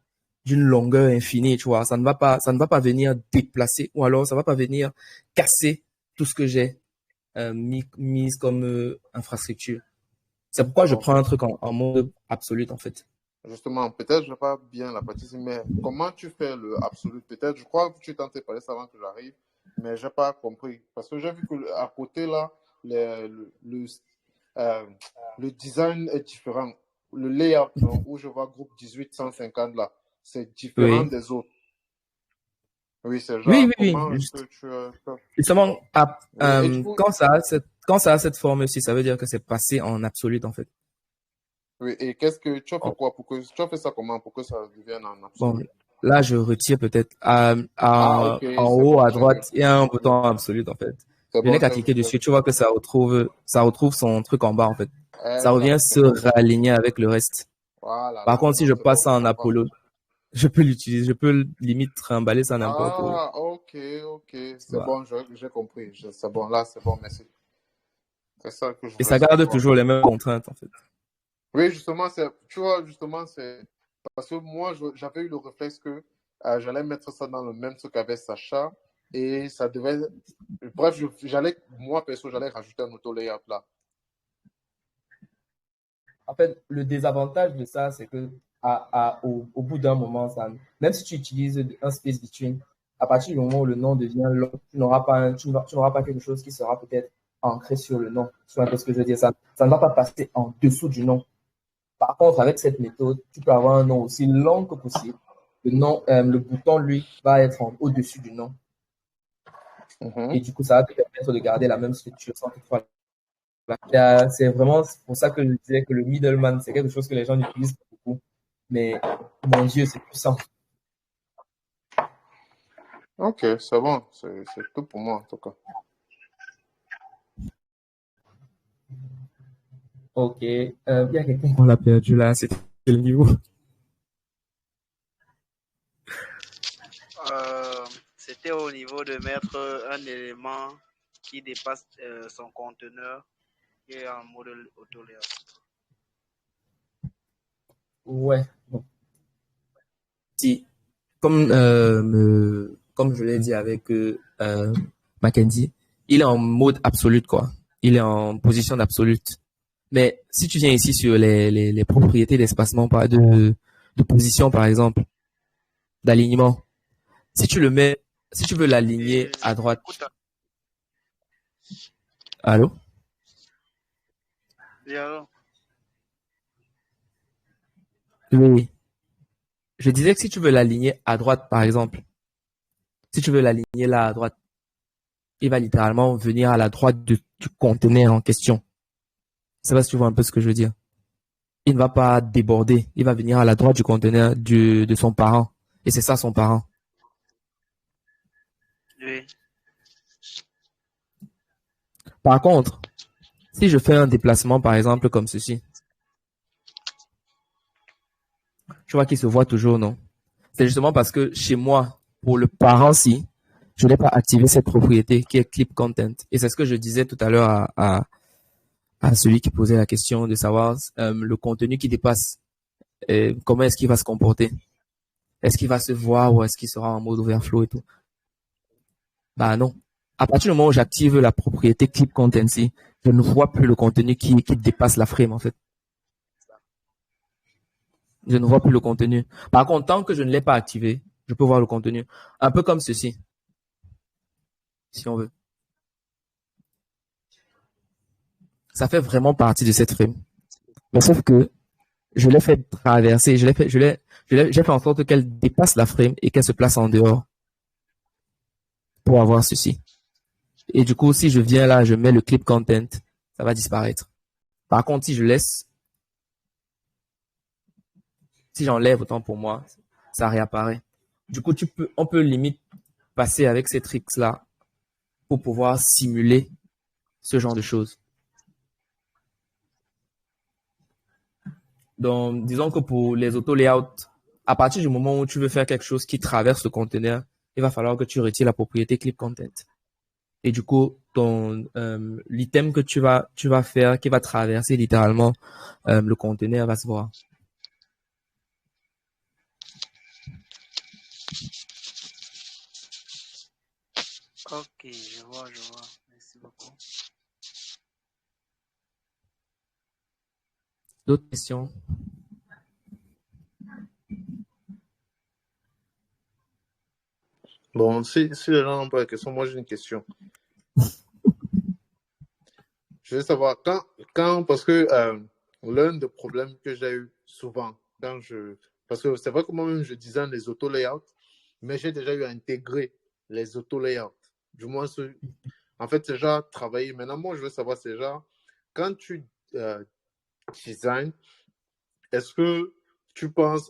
Speaker 3: d'une longueur infinie, tu vois. Ça ne va pas venir déplacer, ou alors ça va pas venir casser tout ce que j'ai mis comme infrastructure. C'est pourquoi je prends un truc en mode absolu, en fait.
Speaker 5: Justement, peut-être je ne vais pas bien la partie, mais comment tu fais le absolu? Peut-être, je crois que tu tentais de parler ça avant que j'arrive, mais je n'ai pas compris. Parce que j'ai vu qu'à côté, là, le design est différent. Le layout, non, où je vois groupe 1850, là, c'est différent
Speaker 3: Oui.
Speaker 5: des autres. Oui, c'est genre,
Speaker 3: Oui.
Speaker 5: comment est-ce que tu...
Speaker 3: Justement,
Speaker 5: coup,
Speaker 3: quand ça a cette forme-ci, ça veut dire que c'est passé en absolu, en fait.
Speaker 5: oui, et qu'est-ce que tu as fait quoi pour que tu as fait ça comment pour que ça devienne en absolu?
Speaker 3: Bon, là, je retire peut-être
Speaker 5: ok,
Speaker 3: en
Speaker 5: c'est
Speaker 3: haut
Speaker 5: bon,
Speaker 3: à droite, il y a un bouton absolu, en fait.
Speaker 5: c'est
Speaker 3: Je n'ai
Speaker 5: bon,
Speaker 3: qu'à cliquer dessus, tu vois que ça retrouve son truc en bas, en fait. Ça revient se
Speaker 5: exactement.
Speaker 3: réaligner avec le reste.
Speaker 5: Voilà,
Speaker 3: Par
Speaker 5: là
Speaker 3: contre, si
Speaker 5: maintenant,
Speaker 3: je
Speaker 5: c'est bon,
Speaker 3: passe
Speaker 5: je
Speaker 3: ça en
Speaker 5: comprends.
Speaker 3: Apollo, je peux l'utiliser, je peux limite trimballer ça n'importe où.
Speaker 5: Ah, ok, c'est
Speaker 3: Voilà.
Speaker 5: bon, j'ai compris. C'est bon, là, c'est bon, merci. C'est ça que je
Speaker 3: Et
Speaker 5: voulais
Speaker 3: ça garde
Speaker 5: savoir.
Speaker 3: toujours les mêmes contraintes, en fait.
Speaker 5: Oui, justement, tu vois, justement, c'est parce que moi, j'avais eu le réflexe que j'allais mettre ça dans le même truc avec Sacha et ça devait. Bref, moi, perso, j'allais rajouter un auto-layout là.
Speaker 3: En fait, le désavantage de ça, c'est que au bout d'un moment, même si tu utilises un space between, à partir du moment où le nom devient long, tu n'auras pas quelque chose qui sera peut-être ancré sur le nom. C'est un peu ce que je veux dire. Ça ne va pas passer en dessous du nom. Par contre, avec cette méthode, tu peux avoir un nom aussi long que possible. Le bouton, lui, va être au-dessus du nom. Et du coup, ça va te permettre de garder la même structure sans toutefois. C'est vraiment pour ça que je disais que le middleman, c'est quelque chose que les gens n'utilisent pas beaucoup. Mais mon Dieu, c'est puissant.
Speaker 5: Ok, c'est bon, c'est tout pour moi en tout cas.
Speaker 3: Ok, il y a quelqu'un qu'on l'a perdu là, c'était le niveau.
Speaker 1: C'était au niveau de mettre un élément qui dépasse son conteneur qui est en mode auto-layout.
Speaker 3: Ouais. Bon. Si, comme je l'ai dit avec Mackenzie, il est en mode absolute, quoi. Il est en position d'absolute. Mais si tu viens ici sur les propriétés d'espacement, de position, par exemple, d'alignement, si tu veux l'aligner à droite. Allô?
Speaker 1: Oui, alors?
Speaker 3: Oui. Je disais que si tu veux l'aligner à droite, par exemple, si tu veux l'aligner là à droite, il va littéralement venir à la droite du conteneur en question. Je sais pas si tu vois un peu ce que je veux dire. Il ne va pas déborder. Il va venir à la droite du conteneur de son parent. Et c'est ça son parent.
Speaker 1: Oui.
Speaker 3: Par contre, si je fais un déplacement, par exemple, comme ceci, tu vois qu'il se voit toujours, non? C'est justement parce que chez moi, pour le parent-ci, je n'ai pas activé cette propriété qui est clip content. Et c'est ce que je disais tout à l'heure à celui qui posait la question de savoir le contenu qui dépasse, comment est-ce qu'il va se comporter? Est-ce qu'il va se voir ou est-ce qu'il sera en mode overflow et tout? Bah non. À partir du moment où j'active la propriété clip contency, je ne vois plus le contenu qui dépasse la frame en fait. Je ne vois plus le contenu. Par contre, tant que je ne l'ai pas activé, je peux voir le contenu. Un peu comme ceci, si on veut. Ça fait vraiment partie de cette frame. Mais sauf que je l'ai fait traverser, j'ai fait en sorte qu'elle dépasse la frame et qu'elle se place en dehors pour avoir ceci. Et du coup, si je viens là, je mets le clip content, ça va disparaître. Par contre, si je laisse, si j'enlève autant pour moi, ça réapparaît. Du coup, on peut limite passer avec ces tricks-là pour pouvoir simuler ce genre de choses. Donc, disons que pour les auto-layouts, à partir du moment où tu veux faire quelque chose qui traverse le conteneur, il va falloir que tu retires la propriété clip content. Et du coup, l'item que tu vas faire, qui va traverser littéralement le conteneur, va se voir.
Speaker 1: Ok, je vois. Merci beaucoup.
Speaker 3: D'autres questions?
Speaker 5: Bon, si les gens n'ont pas de questions, moi j'ai une question. Je veux savoir parce que l'un des problèmes que j'ai eu souvent parce que c'est vrai que moi-même je design les auto-layouts, mais j'ai déjà eu à intégrer les auto-layouts. Du moins, en fait, c'est déjà travaillé. Maintenant, moi, je veux savoir, c'est déjà, quand tu design, est-ce que tu penses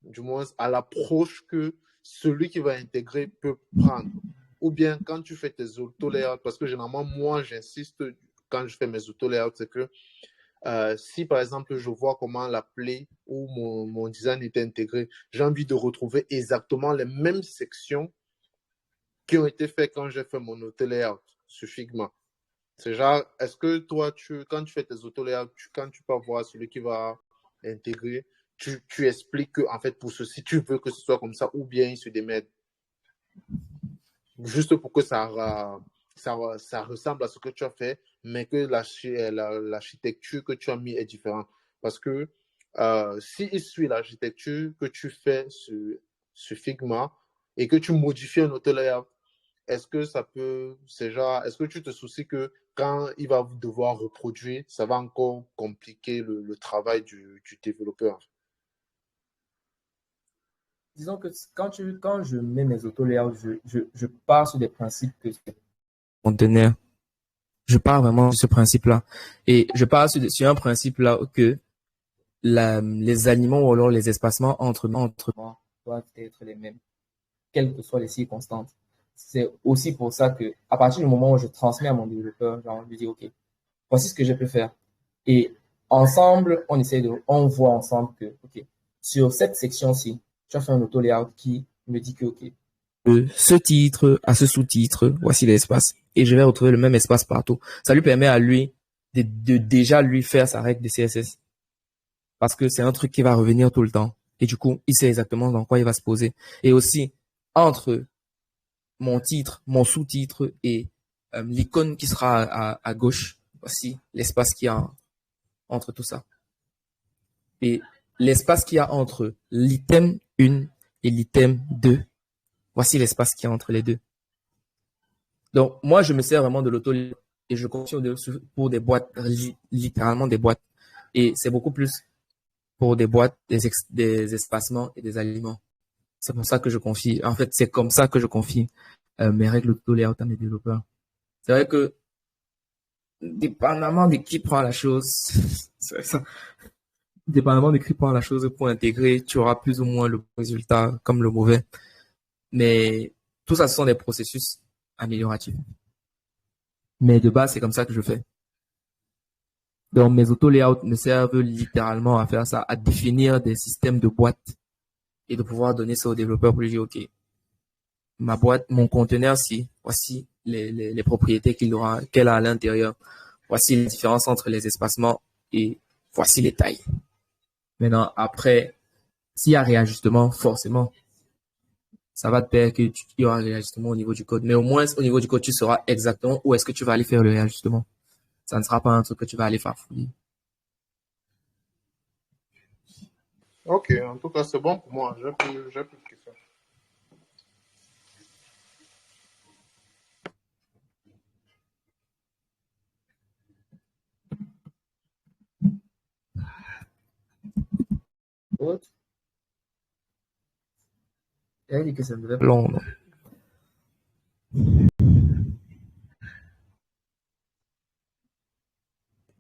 Speaker 5: du moins, à l'approche que celui qui va intégrer peut prendre? Ou bien quand tu fais tes auto-layouts, parce que généralement, moi, j'insiste quand je fais mes auto-layouts, c'est que si par exemple je vois comment l'appelé ou mon design est intégré, j'ai envie de retrouver exactement les mêmes sections qui ont été faites quand j'ai fait mon auto-layout sur Figma. C'est genre, est-ce que toi, quand tu fais tes auto-layouts, quand tu peux voir celui qui va intégrer, tu expliques que, en fait, pour ceci, tu veux que ce soit comme ça, ou bien il se démène. Juste pour que ça ressemble à ce que tu as fait, mais que l'architecture que tu as mis est différente. Parce que s'il suit l'architecture que tu fais sur Figma et que tu modifies un auto-layout, est-ce que tu te soucies que quand il va devoir reproduire, ça va encore compliquer le travail du développeur?
Speaker 3: Disons que quand je mets mes auto-layouts, je pars sur des principes que c'est conteneur. Je pars vraiment sur ce principe-là. Et je pars sur un principe-là que les aliments ou alors les espacements entre moi doivent être les mêmes, quelles que soient les circonstances. C'est aussi pour ça que, à partir du moment où je transmets à mon développeur, genre, je lui dis, OK, voici ce que je peux faire. Et ensemble, on voit ensemble que, OK, sur cette section-ci, tu as fait un auto-layout qui me dit que, OK, ce titre à ce sous-titre, voici l'espace. Et je vais retrouver le même espace partout. Ça lui permet à lui de déjà lui faire sa règle de CSS. Parce que c'est un truc qui va revenir tout le temps. Et du coup, il sait exactement dans quoi il va se poser. Et aussi, entre mon titre, mon sous-titre et l'icône qui sera à gauche, voici l'espace qu'il y a entre tout ça. Et l'espace qu'il y a entre l'item 1 et l'item 2, voici l'espace qu'il y a entre les deux. Donc, moi, je me sers vraiment de l'auto et je continue pour des boîtes, littéralement des boîtes. Et c'est beaucoup plus pour des boîtes, des espacements et des aliments. C'est pour ça que je confie. En fait, c'est comme ça que je confie mes règles auto-layout à mes développeurs. C'est vrai que, dépendamment de qui prend la chose, c'est ça. Dépendamment de qui prend la chose pour intégrer, tu auras plus ou moins le résultat comme le mauvais. Mais tout ça, ce sont des processus amélioratifs. Mais de base, c'est comme ça que je fais. Donc, mes auto-layouts me servent littéralement à faire ça, à définir des systèmes de boîtes et de pouvoir donner ça au développeur pour lui dire, OK, ma boîte, mon conteneur, voici les propriétés qu'elle a à l'intérieur. Voici les différences entre les espacements et voici les tailles. Maintenant, après, s'il y a réajustement, forcément, ça va te faire qu'il y aura un réajustement au niveau du code. Mais au moins, au niveau du code, tu sauras exactement où est-ce que tu vas aller faire le réajustement. Ça ne sera pas un truc que tu vas aller farfouiller.
Speaker 5: Ok, en tout cas, c'est bon pour moi. J'ai plus de questions.
Speaker 3: autre. Elle a dit que ça devait être long, non?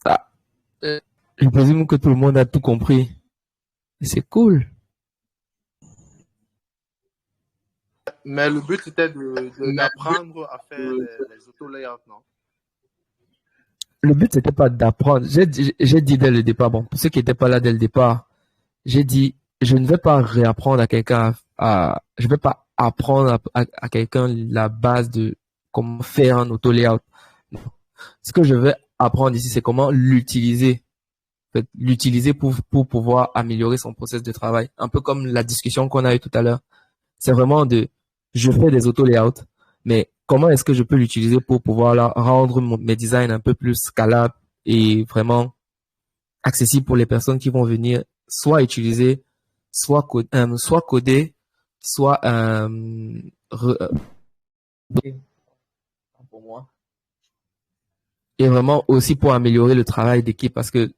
Speaker 3: Ah, je présume que tout le monde a tout compris. C'est cool.
Speaker 5: Mais le but c'était d'apprendre à faire les auto-layouts, non?
Speaker 3: Le but, c'était pas d'apprendre. J'ai dit dès le départ, bon, pour ceux qui n'étaient pas là dès le départ, j'ai dit, je ne vais pas réapprendre à quelqu'un je vais pas apprendre à quelqu'un la base de comment faire un auto-layout. Ce que je vais apprendre ici, c'est comment l'utiliser. En fait, l'utiliser pour pouvoir améliorer son process de travail. Un peu comme la discussion qu'on a eue tout à l'heure. C'est vraiment je fais des auto-layouts, mais comment est-ce que je peux l'utiliser pour pouvoir rendre mes designs un peu plus scalables et vraiment accessibles pour les personnes qui vont venir soit utiliser, soit coder, soit pour moi. Et vraiment aussi pour améliorer le travail d'équipe parce que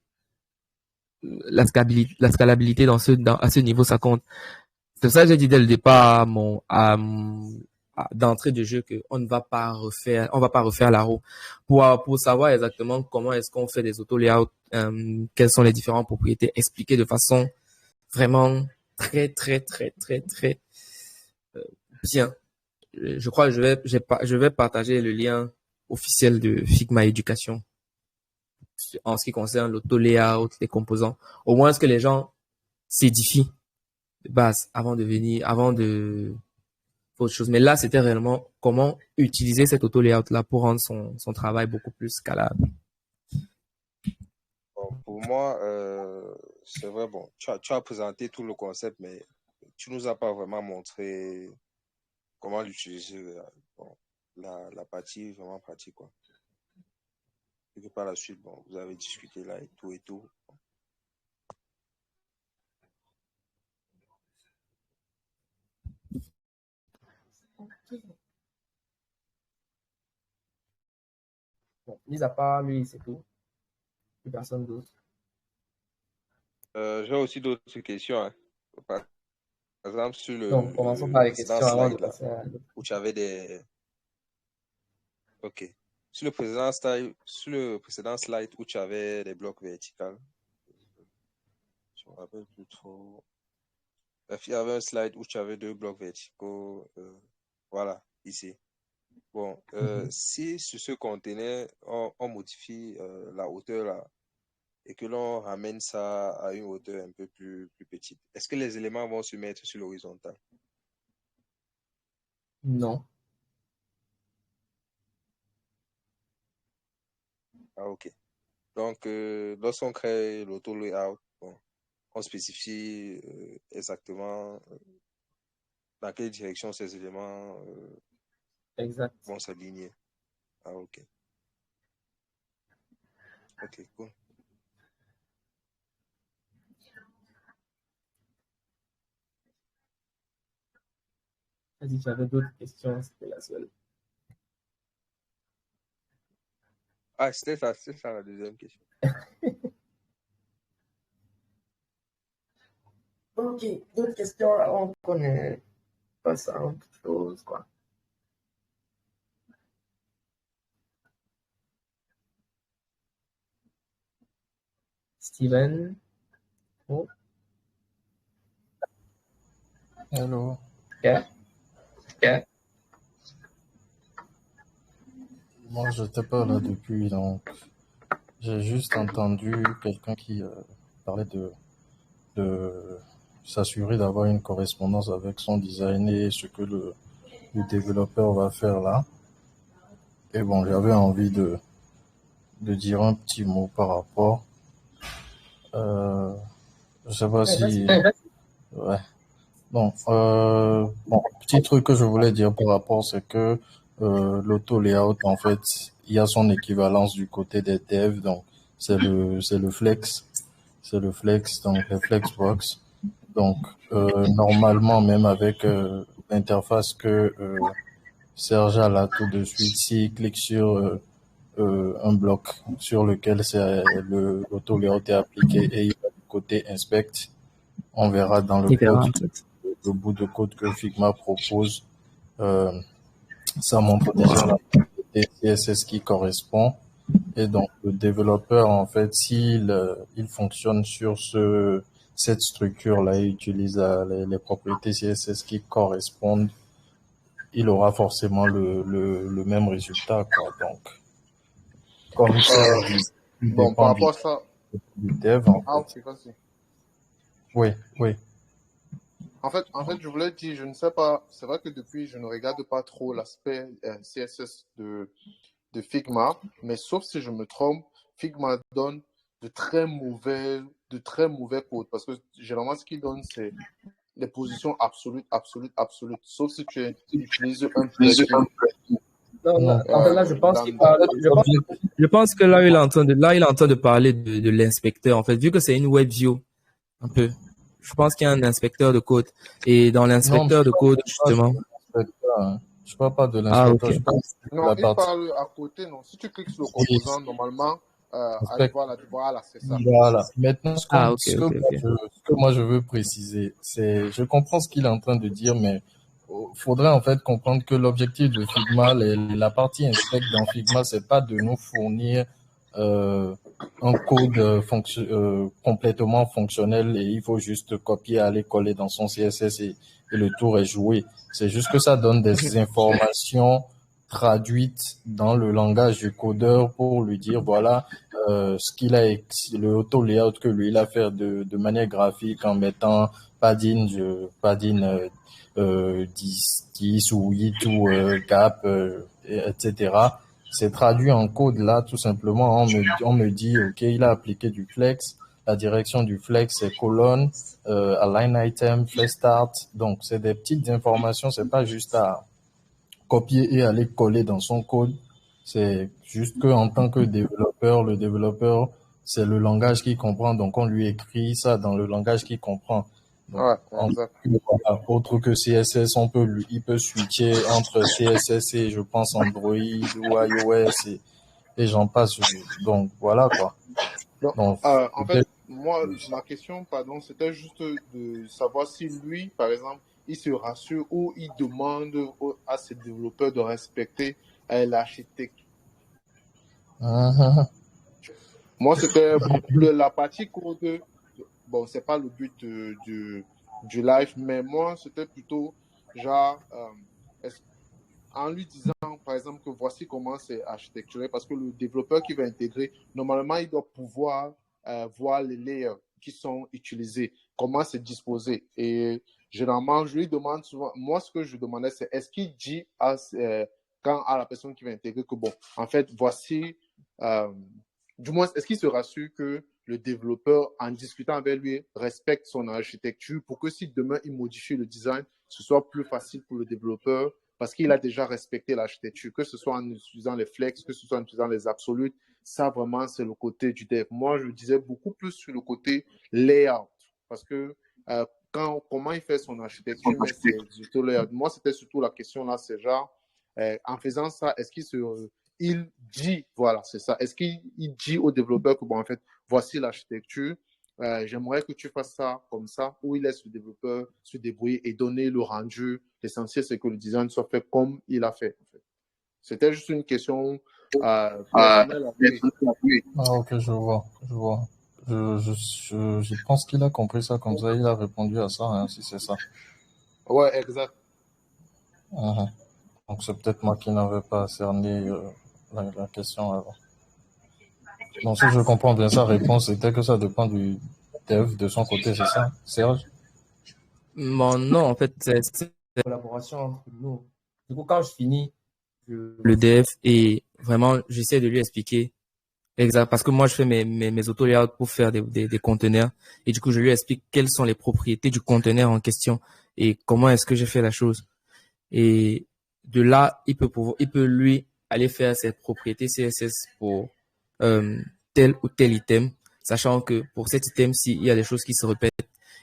Speaker 3: la scalabilité à ce niveau, ça compte. C'est pour ça que j'ai dit dès le départ d'entrée de jeu qu'on ne va pas refaire la roue pour savoir exactement comment est-ce qu'on fait des auto-layouts, quelles sont les différentes propriétés, expliquer de façon vraiment très, très, très, très, très bien. Je crois que je vais partager le lien officiel de Figma Éducation en ce qui concerne l'auto-layout, les composants. Au moins, est-ce que les gens s'édifient de base avant de autre chose. Mais là, c'était réellement comment utiliser cet auto-layout-là pour rendre son travail beaucoup plus scalable.
Speaker 2: Bon, pour moi, c'est vrai, bon, tu as présenté tout le concept, mais tu nous as pas vraiment montré comment l'utiliser, bon, la partie vraiment pratique, quoi. Et que par la suite, bon, vous avez discuté là et tout.
Speaker 3: Bon, mis à part lui, c'est tout. Plus personne d'autre.
Speaker 2: J'ai aussi d'autres questions, hein. Par exemple, sur
Speaker 3: Donc, commençons par les questions avant de passer à l'autre.
Speaker 2: Où tu avais des... Ok. Sur le précédent slide où tu avais des blocs verticaux, je me rappelle plus trop. Bref, il y avait un slide où tu avais 2 blocs verticaux. Voilà, ici. Bon, si sur ce conteneur, on modifie la hauteur là, et que l'on ramène ça à une hauteur un peu plus petite, est-ce que les éléments vont se mettre sur l'horizontale?
Speaker 3: Non.
Speaker 2: Ah, ok. Donc, lorsqu'on crée l'auto-layout, bon, on spécifie exactement dans quelle direction ces éléments vont s'aligner. Ah, ok. Ok, cool.
Speaker 3: Si tu avais d'autres questions, c'était la seule.
Speaker 2: Ah, c'était ça la deuxième question.
Speaker 3: Ok, d'autres questions avant qu'on passe à autre chose, quoi. Steven? Oh.
Speaker 6: Hello.
Speaker 3: Yeah.
Speaker 6: Moi, je n'étais pas là depuis, donc j'ai juste entendu quelqu'un qui parlait de s'assurer d'avoir une correspondance avec son design et ce que le développeur va faire là. Et bon, j'avais envie de dire un petit mot par rapport. Je sais pas si... Ouais. Bon, petit truc que je voulais dire par rapport, c'est que l'auto-layout, en fait, il y a son équivalence du côté des devs, donc c'est le flex, donc les flexbox. Donc, normalement, même avec l'interface que Serge a là tout de suite, s'il clique sur un bloc sur lequel l'auto-layout est appliqué et il va du côté inspect, on verra dans le
Speaker 3: Il verra,
Speaker 6: code,
Speaker 3: en fait.
Speaker 6: le bout de code que Figma propose, ça montre déjà la propriété CSS qui correspond. Et donc, le développeur, en fait, s'il il fonctionne sur cette structure-là et utilise les propriétés CSS qui correspondent, il aura forcément le même résultat, quoi. Donc, comme ça, il
Speaker 5: Bon, par
Speaker 6: dépend
Speaker 5: rapport à ça,
Speaker 6: du dev, en
Speaker 5: ah,
Speaker 6: fait.
Speaker 5: ok, vas-y.
Speaker 6: Oui, oui.
Speaker 5: En fait, je voulais dire, je ne sais pas, c'est vrai que depuis, je ne regarde pas trop l'aspect CSS de Figma, mais sauf si je me trompe, Figma donne de très mauvais codes, parce que généralement, ce qu'il donne, c'est les positions absolutes, sauf si tu utilises un plugin.
Speaker 3: Non,
Speaker 6: Non.
Speaker 3: en fait, là, je pense qu'il parle,
Speaker 6: L'objectif,
Speaker 3: je pense que là, il est en train de parler de l'inspecteur, en fait, vu que c'est une web view, un peu. Je pense qu'il y a un inspecteur de code. Et dans
Speaker 6: non,
Speaker 3: l'inspecteur de code, justement.
Speaker 6: Je parle pas de
Speaker 3: Ah,
Speaker 6: l'inspecteur,
Speaker 3: ok.
Speaker 6: je parle de
Speaker 5: Non,
Speaker 6: la
Speaker 5: il
Speaker 6: partie.
Speaker 5: parle à côté, non. Si tu cliques sur le
Speaker 6: Oui,
Speaker 5: composant, normalement, allez voir là, voilà, c'est ça.
Speaker 6: voilà. Maintenant,
Speaker 3: Ah, ok,
Speaker 6: ce que
Speaker 3: ok, ok.
Speaker 6: ce que moi je veux préciser, c'est, je comprends ce qu'il est en train de dire, mais faudrait en fait comprendre que l'objectif de Figma, la partie inspect dans Figma, c'est pas de nous fournir euh, un code complètement fonctionnel et il faut juste copier, aller coller dans son CSS et le tour est joué. C'est juste que ça donne des informations traduites dans le langage du codeur pour lui dire voilà ce qu'il a, le auto layout que lui il a fait de manière graphique en mettant padding 10 ou 8 ou gap, etc. C'est traduit en code là, tout simplement. On me dit, OK, il a appliqué du flex. La direction du flex, c'est colonne, align item, flex start. Donc, c'est des petites informations. C'est pas juste à copier et aller coller dans son code. C'est juste que en tant que développeur, le développeur, c'est le langage qu'il comprend. Donc, on lui écrit ça dans le langage qu'il comprend. Donc,
Speaker 5: Ouais, exact.
Speaker 6: autre que CSS, il peut switcher entre CSS et je pense Android ou iOS et j'en passe. Donc voilà quoi.
Speaker 5: Donc,
Speaker 6: Donc
Speaker 5: en fait, moi, ma question, pardon, c'était juste de savoir si lui, par exemple, il se rassure ou il demande à ses développeurs de respecter l'architecture. Moi, c'était la partie code. Bon, c'est pas le but du live, mais moi, c'était plutôt genre, en lui disant, par exemple, que voici comment c'est architecturé, parce que le développeur qui va intégrer, normalement, il doit pouvoir voir les layers qui sont utilisés, comment c'est disposé. Et généralement, je lui demande souvent, moi, ce que je demandais, c'est est-ce qu'il dit quand à la personne qui va intégrer que, bon, en fait, voici, du moins, est-ce qu'il se rassure que le développeur, en discutant avec lui, respecte son architecture pour que si demain il modifie le design, ce soit plus facile pour le développeur parce qu'il a déjà respecté l'architecture, que ce soit en utilisant les flex, que ce soit en utilisant les absolutes. Ça, vraiment, c'est le côté du dev. Moi, je disais beaucoup plus sur le côté layout parce que comment il fait son architecture, mais c'est surtout layout. Moi, c'était surtout la question là, c'est genre, en faisant ça, est-ce il dit, voilà, c'est ça. Est-ce qu'il dit au développeur que, bon, en fait, voici l'architecture, j'aimerais que tu fasses ça comme ça, ou il laisse le développeur se débrouiller et donner le rendu. L'essentiel, c'est que le design soit fait comme il a fait. En fait. C'était juste une question personnelle.
Speaker 6: Ah, ok, je vois. Je pense qu'il a compris ça comme ça, il a répondu à ça, hein, si c'est ça.
Speaker 5: Ouais, exact.
Speaker 6: Donc c'est peut-être moi qui n'avais pas cerné la question avant. Donc si je comprends bien sa réponse, c'était que ça dépend du dev de son côté, c'est ça, Serge?
Speaker 3: Bon, non, en fait, c'est une collaboration entre nous. Du coup, quand je finis le dev et vraiment, j'essaie de lui expliquer exact, parce que moi, je fais mes auto-layouts pour faire des conteneurs. Et du coup, je lui explique quelles sont les propriétés du conteneur en question et comment est-ce que j'ai fait la chose. Et de là, il peut lui aller faire ses propriétés CSS pour tel ou tel item, sachant que pour cet item-ci, il y a des choses qui se répètent.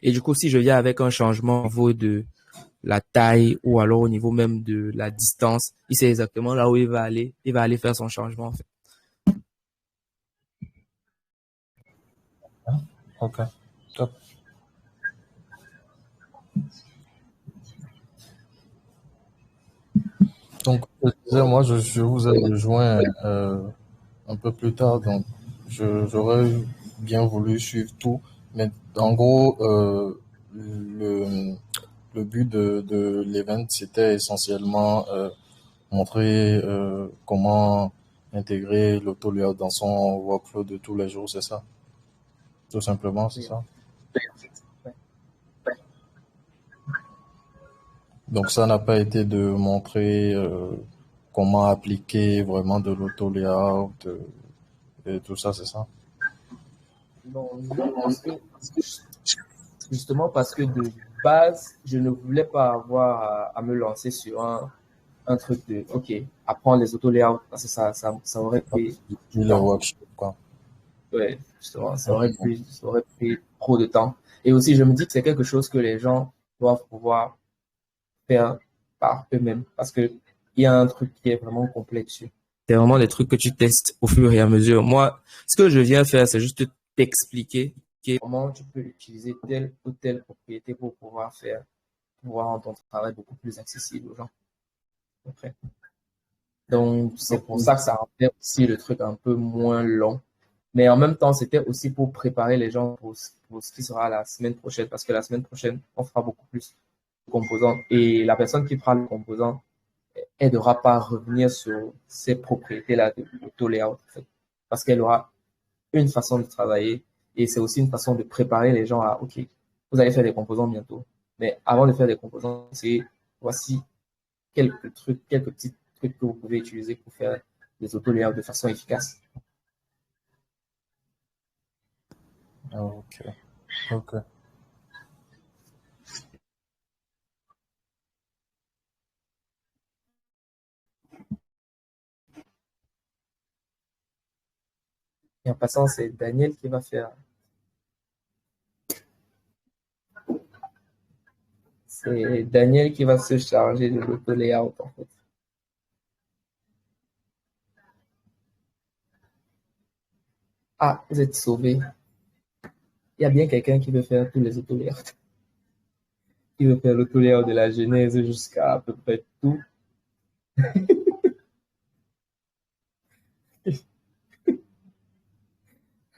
Speaker 3: Et du coup, si je viens avec un changement au niveau de la taille ou alors au niveau même de la distance, il sait exactement là où il va aller faire son changement, en fait.
Speaker 6: Ok, top. Donc, je disais, moi, je vous ai rejoint un peu plus tard, donc j'aurais bien voulu suivre tout, mais en gros, le but de l'event, c'était essentiellement montrer comment intégrer l'auto-layout dans son workflow de tous les jours, c'est ça? Tout simplement, c'est
Speaker 3: Oui.
Speaker 6: ça?
Speaker 3: Ouais.
Speaker 6: Donc, ça n'a pas été de montrer comment appliquer vraiment de l'auto-layout et tout ça, c'est ça?
Speaker 3: Non, justement parce que de base, je ne voulais pas avoir à me lancer sur un truc de, OK, apprendre les auto-layouts, parce que ça aurait pris du
Speaker 6: Le
Speaker 3: temps.
Speaker 6: workshop, quoi.
Speaker 3: Ouais, justement, ça aurait pris trop de temps. Et aussi, je me dis que c'est quelque chose que les gens doivent pouvoir faire par eux-mêmes, parce que il y a un truc qui est vraiment complexe. C'est vraiment des trucs que tu testes au fur et à mesure. Moi, ce que je viens faire, c'est juste t'expliquer comment tu peux utiliser telle ou telle propriété pour pouvoir rendre ton travail beaucoup plus accessible aux gens. Après. Donc, c'est pour ça que ça rendait aussi le truc un peu moins long. Mais en même temps, c'était aussi pour préparer les gens pour ce qui sera la semaine prochaine, parce que la semaine prochaine, on fera beaucoup plus de composants. Et la personne qui fera le composant, elle ne devra pas revenir sur ces propriétés-là de l'auto-layout, en fait, parce qu'elle aura une façon de travailler et c'est aussi une façon de préparer les gens à, OK, vous allez faire des composants bientôt. Mais avant de faire des composants, voici quelques petits trucs que vous pouvez utiliser pour faire des auto-layouts de façon efficace.
Speaker 6: Ok. Ok.
Speaker 3: Et en passant, c'est Daniel qui va faire. C'est Daniel qui va se charger de l'auto-layout, en fait. Ah, vous êtes sauvés. Il y a bien quelqu'un qui veut faire tous les auto-layouts. Qui veut faire l'auto-layout de la genèse jusqu'à à peu près tout.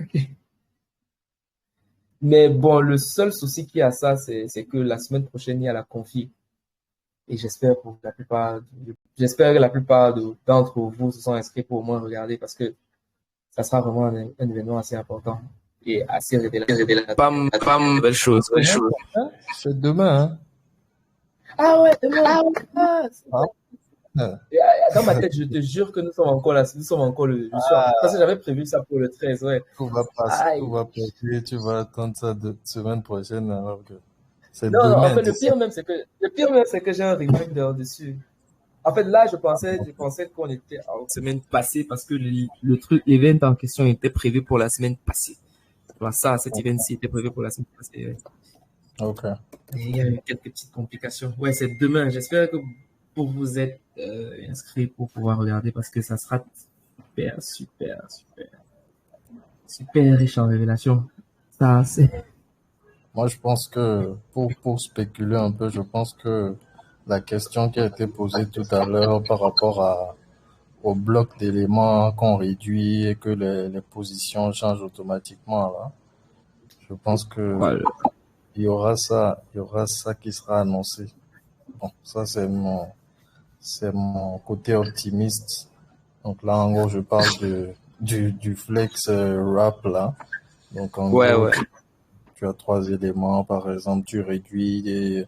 Speaker 3: Okay. Mais bon, le seul souci qu'il y a à ça, c'est que la semaine prochaine, il y a la config. Et j'espère que la plupart d'entre vous se sont inscrits pour au moins regarder parce que ça sera vraiment un événement assez important et assez révélateur. Pas belle chose.
Speaker 6: C'est demain, hein?
Speaker 3: Ah ouais, demain. Ah,
Speaker 6: Ah.
Speaker 3: dans ma tête, je te jure que nous sommes encore là. Nous sommes encore le soir. Parce que j'avais prévu ça pour le 13, ouais.
Speaker 6: Tout va passer,
Speaker 3: Aïe.
Speaker 6: tout va passer. Tu vas attendre ça de semaine prochaine alors que c'est
Speaker 3: Non,
Speaker 6: demain.
Speaker 3: en fait, le pire même, c'est que j'ai un reminder dessus. En fait, là, je pensais qu'on était en semaine passée parce que l'event en question était prévu pour la semaine passée. Alors ça, cet event-ci était prévu pour la semaine passée. Ouais.
Speaker 6: Ok.
Speaker 3: Et il y a eu quelques petites complications. Ouais, c'est demain. J'espère que vous êtes inscrits pour pouvoir regarder parce que ça sera super riche en révélations. Ça, c'est...
Speaker 6: Moi, je pense que pour spéculer un peu, je pense que la question qui a été posée tout à l'heure par rapport au bloc d'éléments qu'on réduit et que les positions changent automatiquement, là, je pense que
Speaker 3: Voilà.
Speaker 6: il y aura ça qui sera annoncé. Bon, ça c'est mon côté optimiste. Donc là, en gros, je parle du flex wrap là. Donc en gros, tu as 3 éléments, par exemple, tu réduis et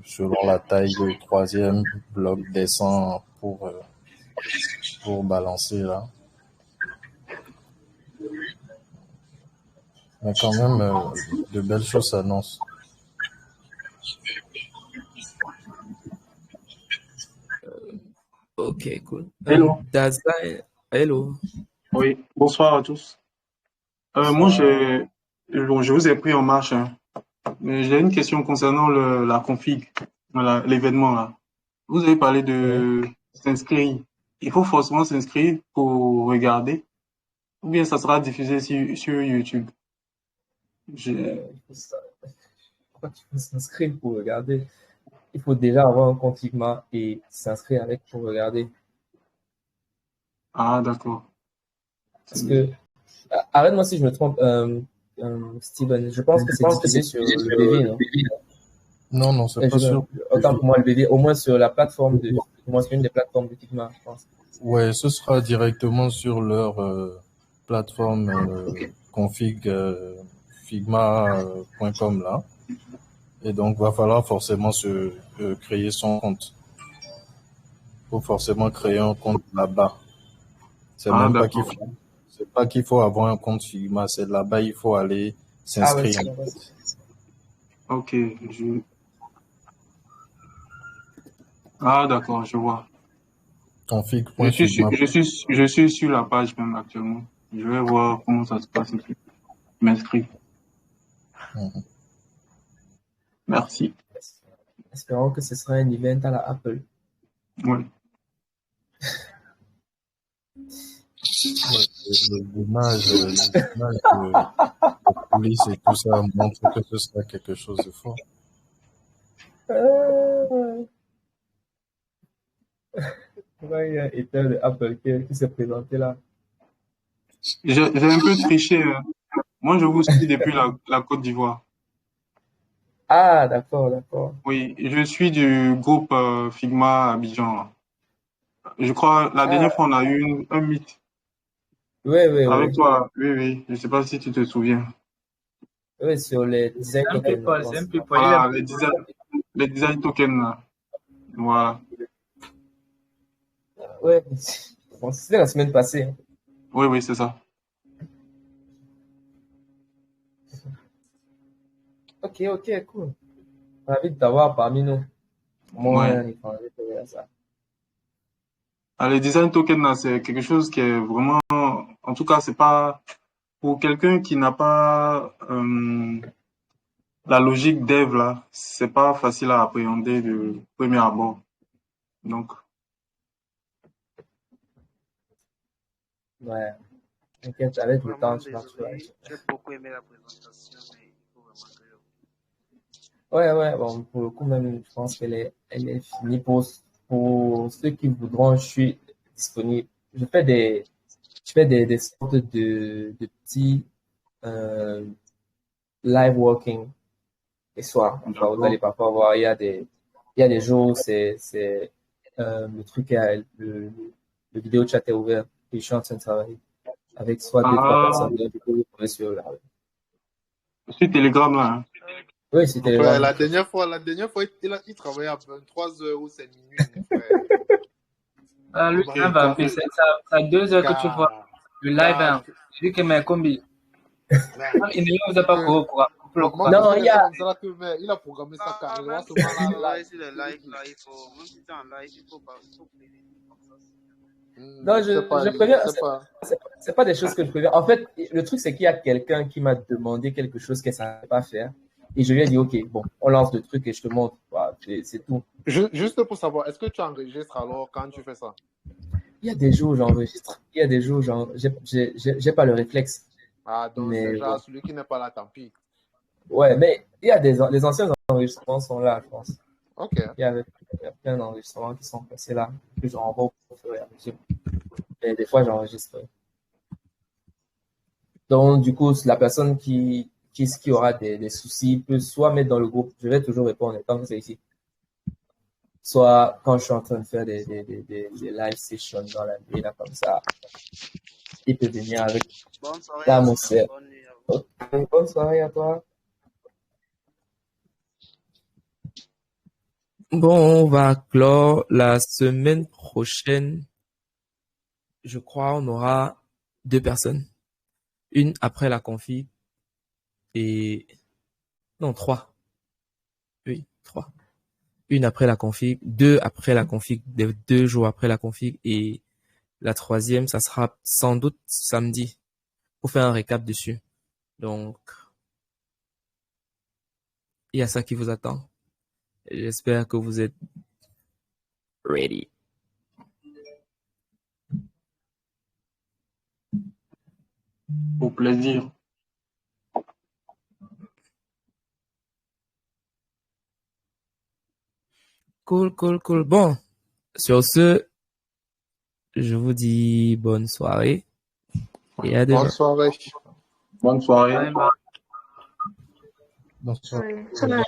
Speaker 6: selon la taille, le troisième bloc descend pour balancer là. Mais quand même, de belles choses s'annoncent.
Speaker 3: Ok, cool.
Speaker 7: Hello.
Speaker 3: Hello.
Speaker 7: Oui, bonsoir à tous. Moi, je vous ai pris en marche, hein. Mais j'ai une question concernant la config, voilà, l'événement là. Vous avez parlé de s'inscrire. Il faut forcément s'inscrire pour regarder, ou bien ça sera diffusé sur YouTube.
Speaker 3: Pourquoi tu veux s'inscrire pour regarder? Il faut déjà avoir un compte Figma et s'inscrire avec pour regarder.
Speaker 7: Ah, d'accord.
Speaker 3: Parce que, arrête-moi si je me trompe, Steven, je pense que c'est diffusé sur le BV, non?
Speaker 6: Non, non, c'est pas sûr.
Speaker 3: Autant pour moi, le BV, au moins sur la plateforme moi, c'est une des plateformes de Figma, je pense.
Speaker 6: Ouais, ce sera directement sur leur plateforme config figma.com là. Et donc, va falloir forcément créer son compte. Faut forcément créer un compte là-bas. C'est même pas qu'il faut, c'est pas qu'il faut avoir un compte Figma, c'est là-bas il faut aller s'inscrire.
Speaker 3: Ah ouais,
Speaker 7: ok, ah d'accord, je vois. Je suis sur la page même actuellement. Je vais voir comment ça se passe et puis m'inscrire. Merci.
Speaker 3: Espérons que ce sera un event à la Apple.
Speaker 7: Oui.
Speaker 6: L'image de police et tout ça montre que ce sera quelque chose de fort.
Speaker 3: Il y a Ethan de Apple qui s'est présenté là.
Speaker 7: J'ai un peu triché. Moi, je vous suis depuis la Côte d'Ivoire.
Speaker 3: Ah, d'accord, d'accord.
Speaker 7: Oui, je suis du groupe Figma Abidjan. Je crois, la dernière fois, on a eu un meet.
Speaker 3: Oui.
Speaker 7: Avec toi, oui. Je ne sais pas si tu te souviens.
Speaker 3: Oui, sur les design tokens.
Speaker 7: Voilà, les design tokens, là. Voilà.
Speaker 3: Ouais, bon, c'était la semaine passée. Hein.
Speaker 7: Oui, c'est ça.
Speaker 3: Ok, cool. Ravi de t'avoir parmi nous. Moi, ça.
Speaker 7: Les design tokens, là, c'est quelque chose qui est vraiment, en tout cas, c'est pas pour quelqu'un qui n'a pas la logique dev là, c'est pas facile à appréhender de premier abord. Donc.
Speaker 3: Ouais. T'inquiète, avec le temps, tu vas trouver.
Speaker 1: J'ai beaucoup aimé la présentation, mais il faut vraiment que
Speaker 3: Ouais, bon, pour le coup, même, je pense qu'elle est finie. Pour ceux qui voudront, je suis disponible. Je fais des sortes de petits live working et soir. Enfin, vous allez parfois voir, il y a des jours où c'est le truc le vidéo chat est ouvert et je suis en train de travailler avec soit 2-3 personnes. Du coup, vous pouvez suivre là.
Speaker 7: Sur Telegram là. Hein.
Speaker 3: Oui, c'est Telegram.
Speaker 5: Ouais, la dernière fois, il travaillait à 23h ou c'est minuit, mon frère.
Speaker 8: Lui, ça 2 heures que tu vois le live. Hein. Je dis que mes combis. Il ne vous a pas pour
Speaker 3: non, il
Speaker 5: a programmé ça carrément.
Speaker 1: Sur le live, là, il faut, même si tu es en live, il faut prévenir comme ça.
Speaker 3: Non, je préviens. C'est pas des choses que je préviens. En fait, le truc, c'est qu'il y a quelqu'un qui m'a demandé quelque chose qu'elle ne savait pas faire. Et je lui ai dit, OK, bon, on lance le truc et je te montre. Voilà, c'est tout.
Speaker 5: Juste pour savoir, est-ce que tu enregistres alors quand tu fais ça?
Speaker 3: Il y a des jours où j'enregistre. Il y a des jours où j'ai pas le réflexe.
Speaker 5: Ah, donc c'est genre celui qui n'est pas là, tant pis.
Speaker 3: Ouais, mais il y a les anciens enregistrements sont là, je pense.
Speaker 5: Ok.
Speaker 3: Il y a plein d'enregistrements qui sont passés là, que je renvoie au fur et à mesure. Et des fois, j'enregistre. Donc, du coup, la personne qui aura des soucis peut soit mettre dans le groupe, je vais toujours répondre tant que c'est ici. Soit quand je suis en train de faire des live sessions dans la nuit, là, comme ça, il peut venir avec l'atmosphère. Bonne soirée à toi. Bon, on va clore la semaine prochaine. Je crois on aura 2 personnes. Une après la config et... Non, 3. Oui, 3. Une après la config, 2 après la config, 2 jours après la config et la troisième, ça sera sans doute samedi pour faire un récap dessus. Donc, il y a ça qui vous attend. J'espère que vous êtes ready.
Speaker 7: Au plaisir.
Speaker 3: Cool. Bon, sur ce, je vous dis bonne soirée et à demain.
Speaker 5: Bonne soirée.
Speaker 7: Bonne soirée.
Speaker 8: Bye bye.
Speaker 6: Bonsoir.
Speaker 9: Ouais.